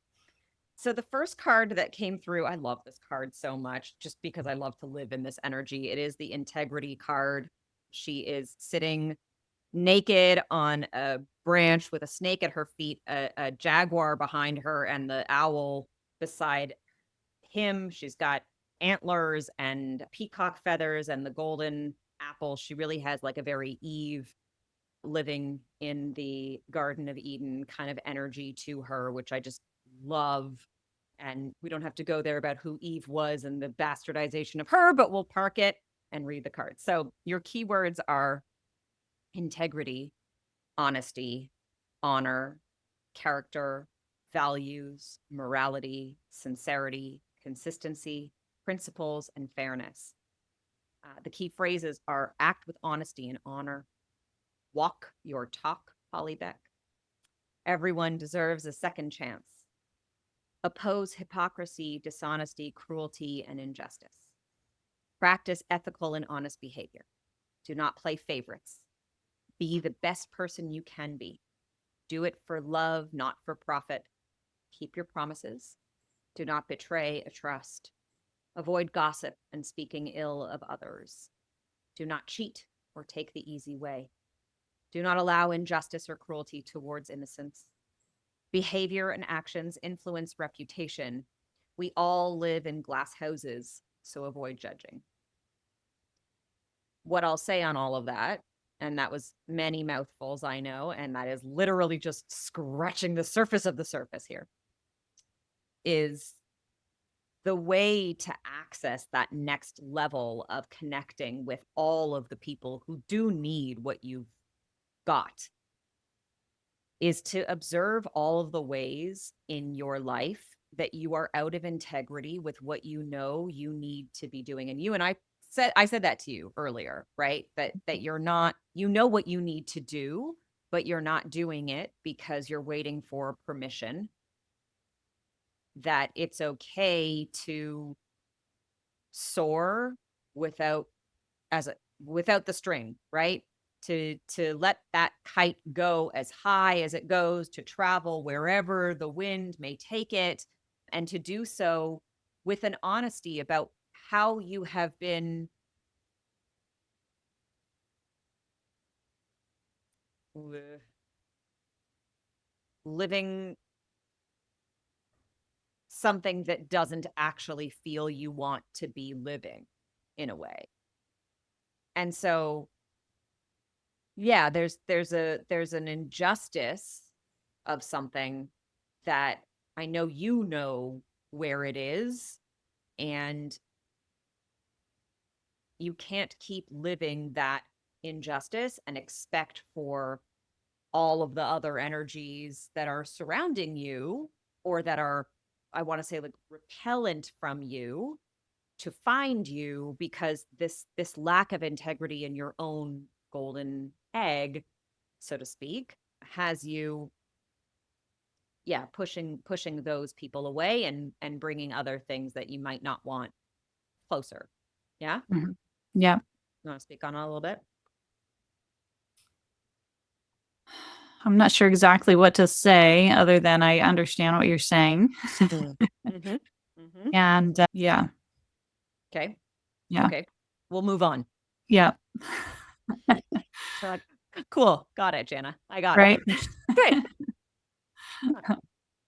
So the first card that came through, I love this card so much just because I love to live in this energy. It is the integrity card. She is sitting naked on a branch with a snake at her feet, a jaguar behind her, and the owl beside him. She's got antlers and peacock feathers and the golden apple. She really has like a very Eve living in the Garden of Eden kind of energy to her, which I just love. And we don't have to go there about who Eve was and the bastardization of her, but we'll park it and read the cards. So your keywords are integrity, honesty, honor, character, values, morality, sincerity, consistency, principles, and fairness. The key phrases are act with honesty and honor, walk your talk, Holly Beck. Everyone deserves a second chance. Oppose hypocrisy, dishonesty, cruelty, and injustice. Practice ethical and honest behavior. Do not play favorites. Be the best person you can be. Do it for love, not for profit. Keep your promises. Do not betray a trust. Avoid gossip and speaking ill of others. Do not cheat or take the easy way. Do not allow injustice or cruelty towards innocents. Behavior and actions influence reputation. We all live in glass houses, so avoid judging. What I'll say on all of that, and that was many mouthfuls, I know, and that is literally just scratching the surface of the surface here, is the way to access that next level of connecting with all of the people who do need what you've got is to observe all of the ways in your life that you are out of integrity with what you know you need to be doing. And you and I said that to you earlier, right? That you're not, you know what you need to do, but you're not doing it because you're waiting for permission. That it's okay to soar without without the string, right? To let that kite go as high as it goes, to travel wherever the wind may take it, and to do so with an honesty about how you have been living something that doesn't actually feel you want to be living in a way. And so yeah, there's an injustice of something that I know you know where it is, and you can't keep living that injustice and expect for all of the other energies that are surrounding you or that are, I want to say, like repellent from you to find you, because this lack of integrity in your own golden egg, so to speak, has you, yeah, pushing those people away and bringing other things that you might not want closer. Yeah. Mhm. Yeah. You want to speak on it a little bit? I'm not sure exactly what to say other than I understand what you're saying. Mm. Mm-hmm. Mm-hmm. And yeah, Okay. yeah, Okay. We'll move on. yeah, So like, cool. Got it, Jana. I got it. right. Great.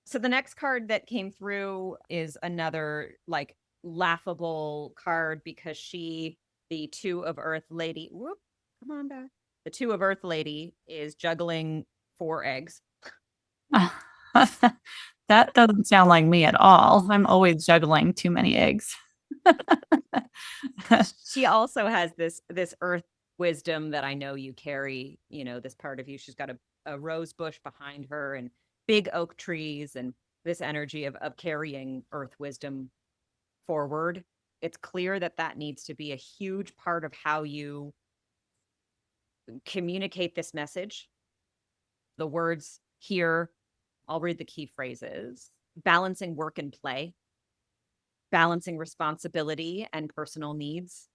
So the next card that came through is another like laughable card because the Two of Earth lady, whoop, come on back. The Two of Earth lady is juggling 4 eggs. That doesn't sound like me at all. I'm always juggling too many eggs. She also has this earth wisdom that I know you carry, this part of you. She's got a rose bush behind her and big oak trees and this energy of carrying earth wisdom forward. It's clear that that needs to be a huge part of how you communicate this message. The words here, I'll read the key phrases: balancing work and play, balancing responsibility and personal needs,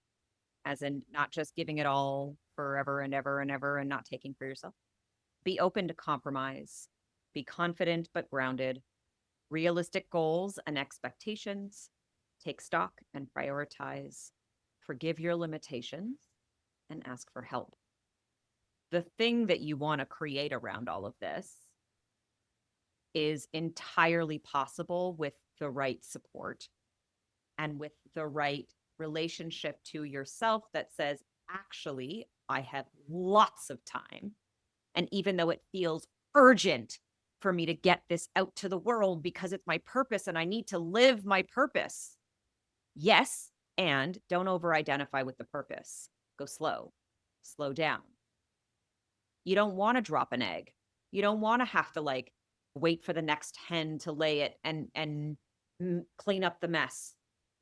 as in not just giving it all forever and ever and ever and not taking for yourself. Be open to compromise, be confident but grounded, realistic goals and expectations, take stock and prioritize, forgive your limitations, and ask for help. The thing that you want to create around all of this is entirely possible with the right support and with the right relationship to yourself that says, actually, I have lots of time. And even though it feels urgent for me to get this out to the world because it's my purpose and I need to live my purpose. Yes, and don't over identify with the purpose. Go slow down. You don't want to drop an egg. You don't want to have to like wait for the next hen to lay it and clean up the mess.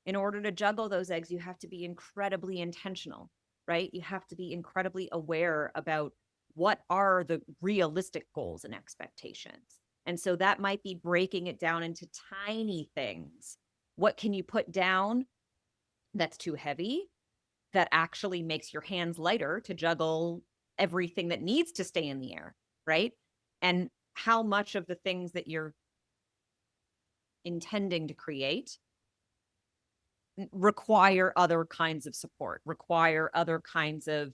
In order to juggle those eggs, you have to be incredibly intentional, right? You have to be incredibly aware about what are the realistic goals and expectations. And so that might be breaking it down into tiny things. What can you put down that's too heavy that actually makes your hands lighter to juggle everything that needs to stay in the air, right? And how much of the things that you're intending to create require other kinds of support, require other kinds of,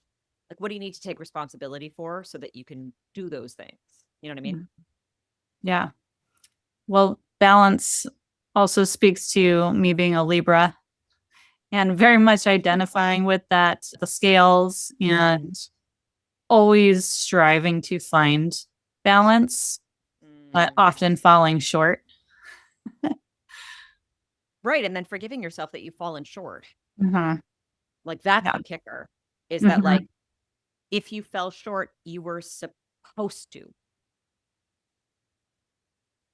like, what do you need to take responsibility for so that you can do those things? You know what I mean? Yeah. Well, balance also speaks to me being a Libra and very much identifying with that, the scales, and always striving to find balance, but Mm. often falling short. Right. And then forgiving yourself that you've fallen short. Mhm. Like, that's Yeah. the kicker, is that, like, Mhm. if you fell short, you were supposed to.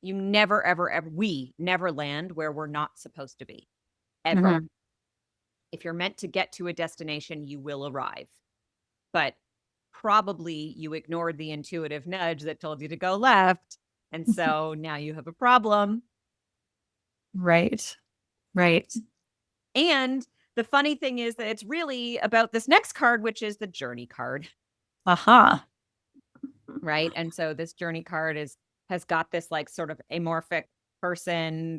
You never, ever, ever, we never land where we're not supposed to be, ever. Mhm. If you're meant to get to a destination, you will arrive. But probably you ignored the intuitive nudge that told you to go left. And so now you have a problem. Right. Right. And the funny thing is that it's really about this next card, which is the journey card. Aha. Right. And so this journey card has got this like sort of amorphic person.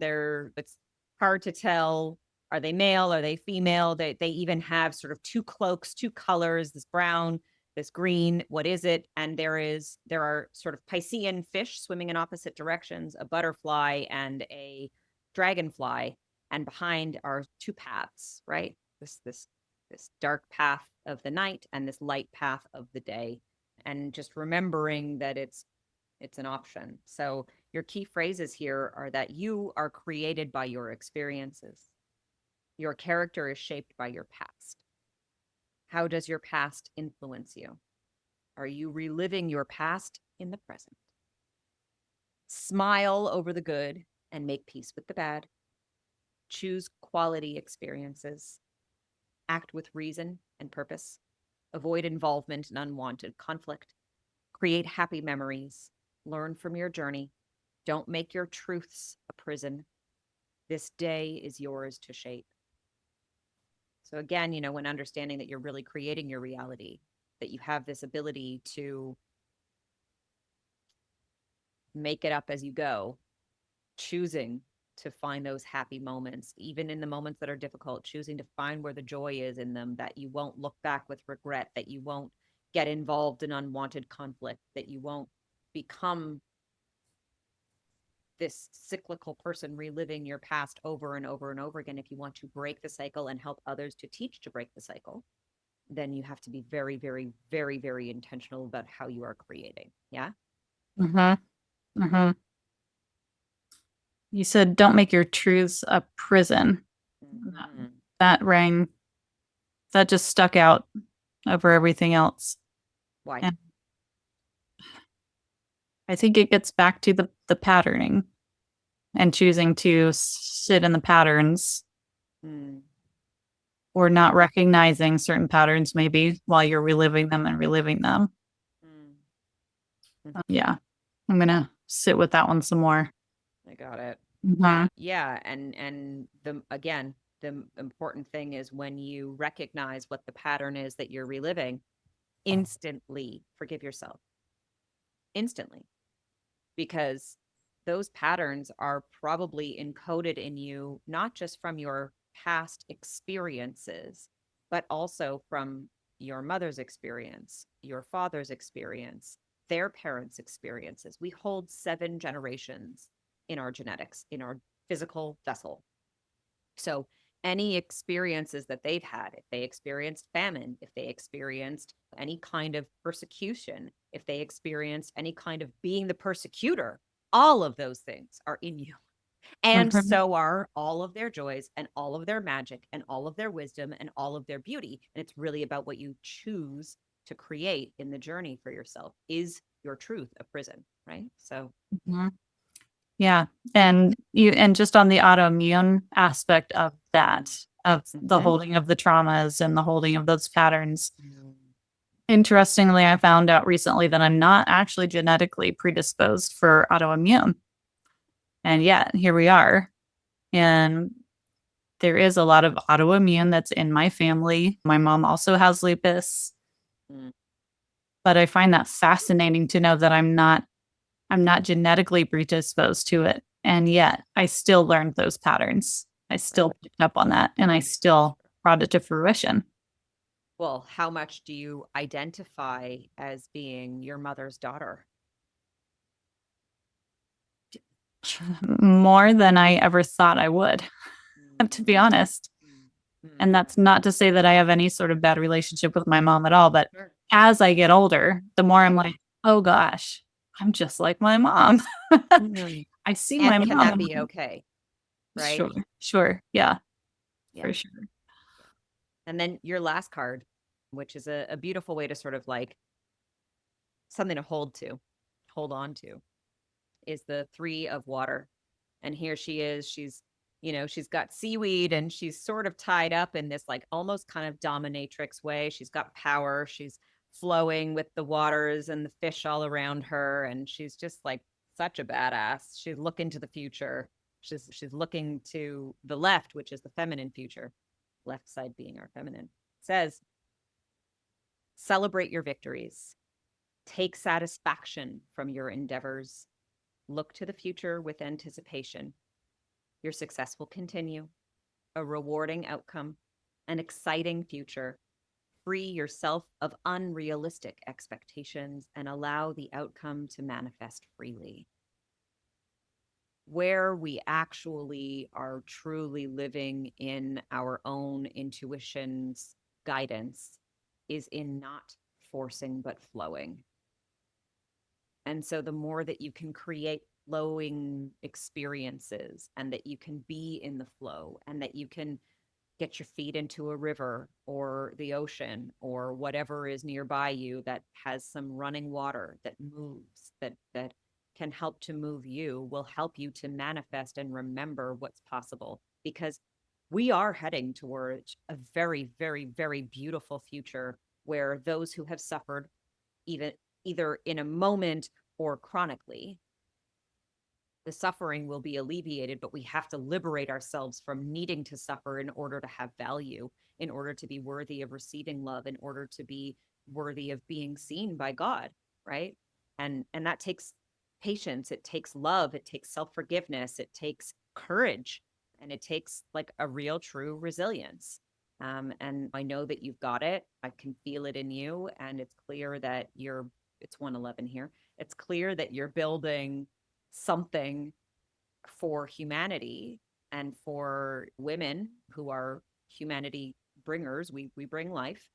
It's hard to tell. Are they male? Are they female? They even have sort of two cloaks, two colors, this brown, this green. What is it? And there are sort of Piscean fish swimming in opposite directions, a butterfly and a dragonfly. And behind are two paths, right? This dark path of the night and this light path of the day, and just remembering that it's an option. So your key phrases here are that you are created by your experiences. Your character is shaped by your past. How does your past influence you? Are you reliving your past in the present? Smile over the good and make peace with the bad. Choose quality experiences. Act with reason and purpose. Avoid involvement in unwanted conflict. Create happy memories. Learn from your journey. Don't make your truths a prison. This day is yours to shape. So, again, when understanding that you're really creating your reality, that you have this ability to make it up as you go, choosing to find those happy moments, even in the moments that are difficult, choosing to find where the joy is in them, that you won't look back with regret, that you won't get involved in unwanted conflict, that you won't become this cyclical person reliving your past over and over and over again. If you want to break the cycle and help others to teach to break the cycle, then you have to be very, very, very, very intentional about how you are creating. Yeah. Mhm. Mhm. You said don't make your truths a prison. Mm-hmm. That rang, that just stuck out over everything else. Why? And I think it gets back to the patterning and choosing to sit in the patterns Mm. or not recognizing certain patterns maybe while you're reliving them and reliving them. Mm. Yeah. I'm going to sit with that one some more. I got it. Mhm. Yeah, and the important thing is when you recognize what the pattern is that you're reliving, instantly forgive yourself. Instantly. Because those patterns are probably encoded in you, not just from your past experiences, but also from your mother's experience, your father's experience, their parents' experiences. We hold 7 generations in our genetics, in our physical vessel. So, any experiences that they've had, if they experienced famine, if they experienced any kind of persecution, if they experienced any kind of being the persecutor, All of those things are in you. And Mhm. so are all of their joys and all of their magic and all of their wisdom and all of their beauty. And it's really about what you choose to create in the journey for yourself. Is your truth a prison, right? So, Mhm. Yeah. And just on the autoimmune aspect of that, of the mhm. holding of the traumas and the holding of those patterns. Interestingly, I found out recently that I'm not actually genetically predisposed for autoimmune. And yet here we are. And there is a lot of autoimmune that's in my family. My mom also has lupus, Mm, but I find that fascinating to know that I'm not genetically predisposed to it. And yet I still learned those patterns. I right. still picked up on that and I still brought it to fruition. Well, how much do you identify as being your mother's daughter? More than I ever thought I would, to be Mm, honest. mm, And mm. that's not to say that I have any sort of bad relationship with my mom at all. But Sure. as I get older, the more I'm Right. like, oh gosh, I'm just like my mom. Mhm. I see my And can mom. that And be okay? Right. sure, sure. Yeah, Yeah. for sure. Yeah. And then your last card, which is a beautiful way to sort of like something to hold on to, is the three of water. And here she is. She's got seaweed and she's sort of tied up in this like almost kind of dominatrix way. She's got power. She's flowing with the waters and the fish all around her. And she's just like such a badass. She's looking to the future. She's looking to the left, which is the feminine future, left side being our feminine. It says, celebrate your victories. Take satisfaction from your endeavors. Look to the future with anticipation. Your success will continue, a rewarding outcome, an exciting future. Free yourself of unrealistic expectations and allow the outcome to manifest freely. Where we actually are truly living in our own intuition's guidance is in not forcing but flowing. And so the more that you can create flowing experiences and that you can be in the flow and that you can get your feet into a river or the ocean or whatever is nearby you that has some running water that moves, that can help to move you, will help you to manifest and remember what's possible, because we are heading towards a very, very, very beautiful future where those who have suffered, even either in a moment or chronically, the suffering will be alleviated, but we have to liberate ourselves from needing to suffer in order to have value, in order to be worthy of receiving love, in order to be worthy of being seen by God, right? And that takes patience, it takes love, it takes self-forgiveness, it takes courage, and it takes like a real true resilience. And I know that you've got it. I can feel it in you, and it's clear that it's 111 here. It's clear that you're building something for humanity and for women who are humanity bringers. We bring life.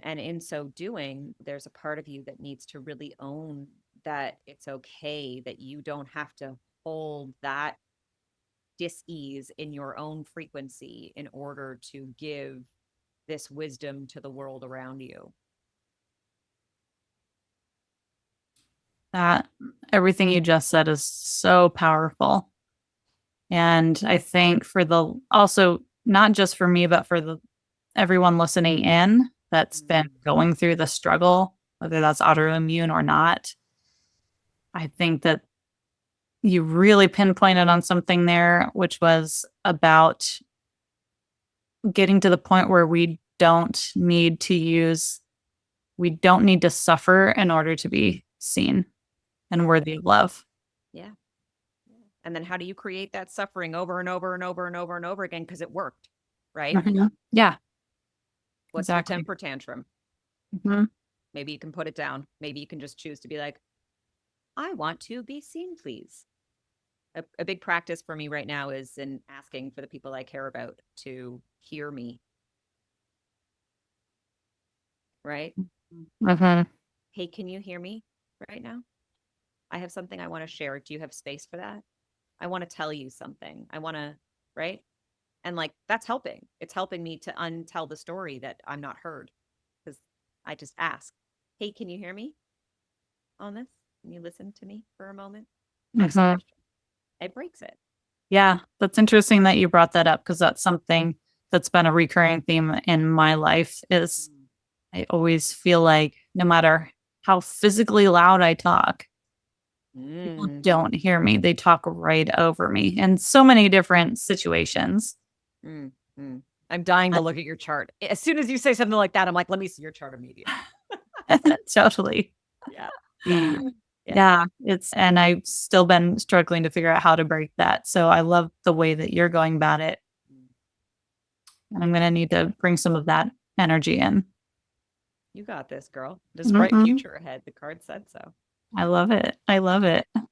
And in so doing, there's a part of you that needs to really own that it's okay, that you don't have to hold that dis-ease in your own frequency in order to give this wisdom to the world around you. That everything you just said is so powerful. And I think for the also not just for me, but for the everyone listening in that's been Mm. going through the struggle, whether that's autoimmune or not, I think that you really pinpointed on something there, which was about getting to the point where we don't need to suffer in order to be seen and Right. worthy of love. Yeah. And then how do you create that suffering over and over and over and over and over again? Because it worked, right? Mhm. Yeah, What's your exactly. temper tantrum? Mhm. Maybe you can put it down. Maybe you can just choose to be like, I want to be seen, please. A big practice for me right now is in asking for the people I care about to hear me, right? Mhm. Hey, can you hear me right now? I have something I want to share. Do you have space for that? I want to tell you something. I want to, right? And like that's helping. It's helping me to untell the story that I'm not heard because I just ask, hey, can you hear me on this? Can you listen to me for a moment? Next Mhm. question. It breaks it. Yeah, that's interesting that you brought that up because that's something that's been a recurring theme in my life is Mm. I always feel like no matter how physically loud I talk, people Mm. don't hear me. They talk right over me in so many different situations. Mm. Mm. I'm dying to look at your chart. As soon as you say something like that, I'm like, let me see your chart immediately. Totally. Yeah. Yeah. Yeah, it's and I've still been struggling to figure out how to break that. So I love the way that you're going about it. Mm. And I'm going to need to bring some of that energy in. You got this, girl. There's a bright Hmm. future ahead. The card said so. I love it. I love it. Yeah.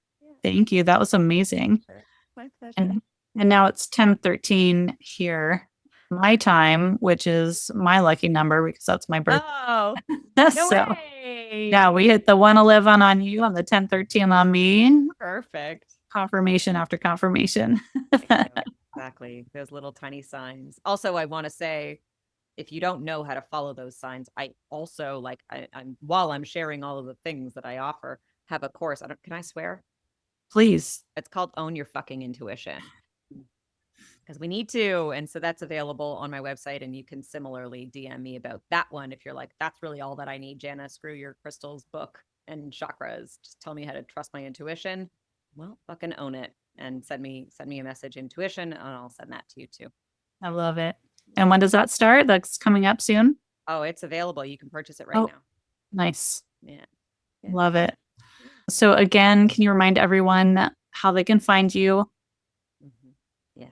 Thank you. That was amazing. Sure. My pleasure. And now it's 10:13 here, my time, which is my lucky number because that's my birthday. Oh, no So way. yeah, we hit the 111 on you on the 10:13 on me. Perfect. Confirmation after confirmation. I know. Exactly. Those little tiny signs. Also, I want to say if you don't know how to follow those signs, I also like I'm while I'm sharing all of the things that I offer, have a course. I don't can I swear? Please. It's called Own Your Fucking Intuition. Because we need to. And so that's available on my website. And you can similarly DM me about that one if you're like, that's really all that I need, Jana. Screw your crystals book and chakras. Just tell me how to trust my intuition. Well, fucking own it and send me a message intuition and I'll send that to you too. I love it. And when does that start? That's coming up soon. Oh, it's available. You can purchase it right Oh, now. nice. Yeah. Yeah. Love it. So again, can you remind everyone how they can find you? Mm-hmm. Yeah.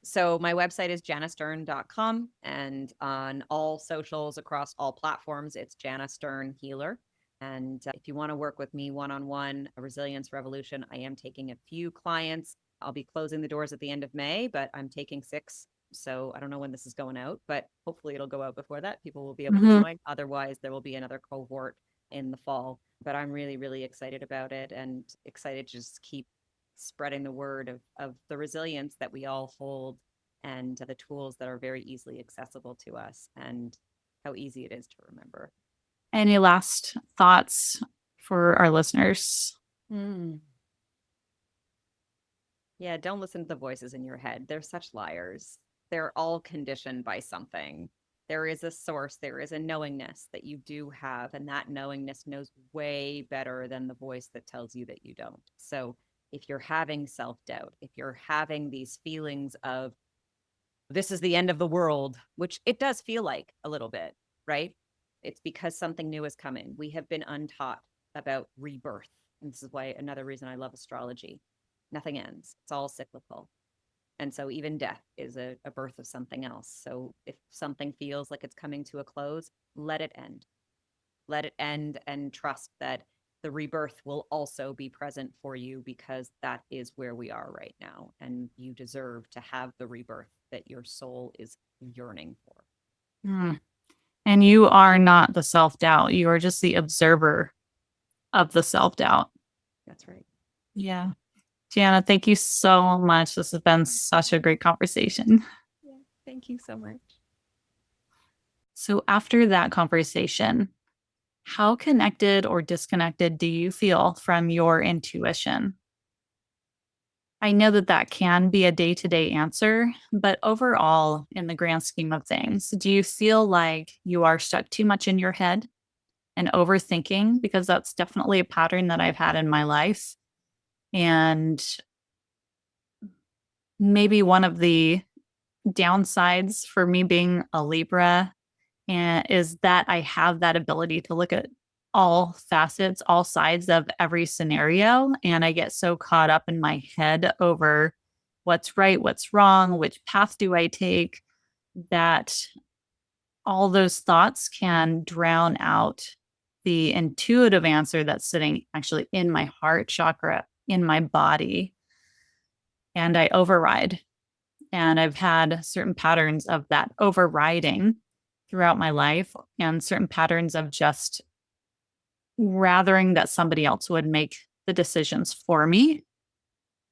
So my website is janastern.com and on all socials across all platforms, it's Jana Stern Healer. And if you want to work with me one-on-one, a resilience revolution, I am taking a few clients. I'll be closing the doors at the end of May, but I'm taking 6. So I don't know when this is going out, but hopefully it'll go out before that. People will be able to Mhm. join. Otherwise, there will be another cohort in the fall. But I'm really, really excited about it and excited to just keep spreading the word of the resilience that we all hold and the tools that are very easily accessible to us and how easy it is to remember. Any last thoughts for our listeners? Mm. Yeah, don't listen to the voices in your head. They're such liars. They're all conditioned by something. There is a source, there is a knowingness that you do have, and that knowingness knows way better than the voice that tells you that you don't. So if you're having self doubt, if you're having these feelings of this is the end of the world, which it does feel like a little bit, right? It's because something new is coming. We have been untaught about rebirth. And this is why another reason I love astrology. Nothing ends, it's all cyclical. And so even death is a birth of something else. So if something feels like it's coming to a close, let it end. Let it end and trust that the rebirth will also be present for you because that is where we are right now. And you deserve to have the rebirth that your soul is yearning for. Mm. And you are not the self doubt. You are just the observer of the self doubt. That's right. Yeah. Jana, thank you so much. This has been such a great conversation. Yeah. Thank you so much. So, after that conversation, how connected or disconnected do you feel from your intuition? I know that that can be a day to day answer, but overall, in the grand scheme of things, do you feel like you are stuck too much in your head and overthinking? Because that's definitely a pattern that I've had in my life. And maybe one of the downsides for me being a Libra and is that I have that ability to look at all facets, all sides of every scenario. And I get so caught up in my head over what's right, what's wrong, which path do I take, that all those thoughts can drown out the intuitive answer that's sitting actually in my heart chakra, in my body. And I override. And I've had certain patterns of that overriding throughout my life and certain patterns of just rathering that somebody else would make the decisions for me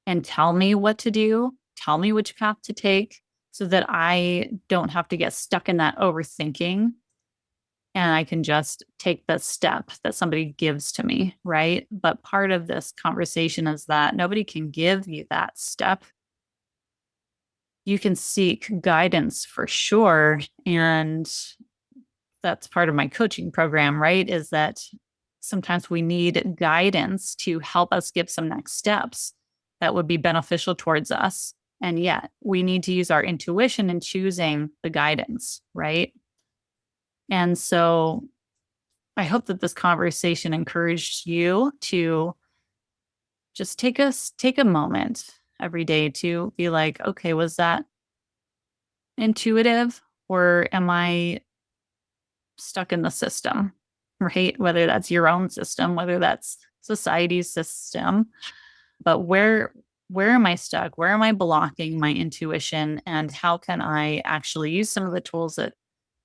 and tell me what to do, tell me which path to take so that I don't have to get stuck in that overthinking and I can just take the step that somebody gives to me, right? But part of this conversation is that nobody can give you that step. You can seek guidance for sure. And that's part of my coaching program, right? Is that sometimes we need guidance to help us give some next steps that would be beneficial towards us. And yet we need to use our intuition in choosing the guidance, right? And so I hope that this conversation encouraged you to just take a moment every day to be like, okay, was that intuitive or am I stuck in the system? Right? Whether that's your own system, whether that's society's system, but where am I stuck? Where am I blocking my intuition? And how can I actually use some of the tools that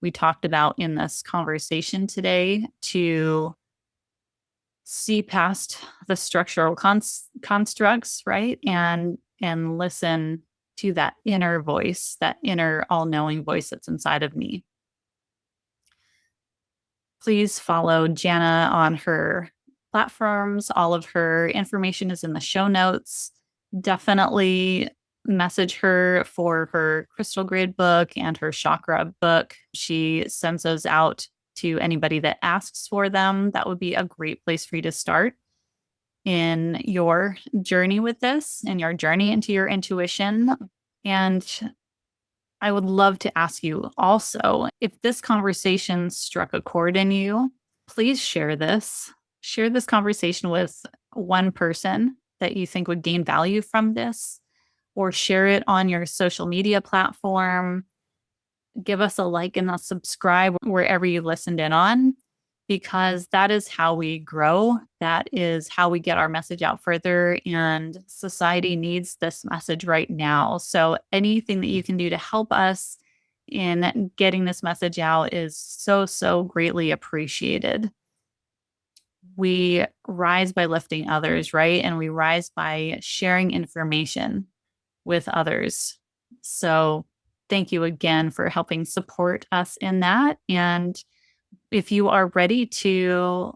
we talked about in this conversation today to see past the structural constructs, right? And listen to that inner voice, that inner all-knowing voice that's inside of me. Please follow Jana on her platforms. All of her information is in the show notes. Definitely message her for her crystal grid book and her chakra book. She sends those out to anybody that asks for them. That would be a great place for you to start in your journey with this and your journey into your intuition. And I would love to ask you also if this conversation struck a chord in you, please share this. Share this conversation with one person that you think would gain value from this, or share it on your social media platform. Give us a like and a subscribe wherever you listened in on, because that is how we grow. That is how we get our message out further. And society needs this message right now. So anything that you can do to help us in getting this message out is so, so greatly appreciated. We rise by lifting others, right? And we rise by sharing information with others. So thank you again for helping support us in that. And if you are ready to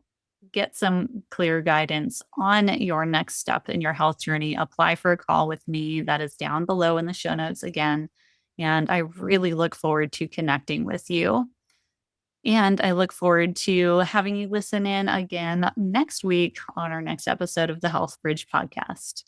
get some clear guidance on your next step in your health journey, apply for a call with me. That is down below in the show notes again. And I really look forward to connecting with you. And I look forward to having you listen in again next week on our next episode of the Health Bridge podcast.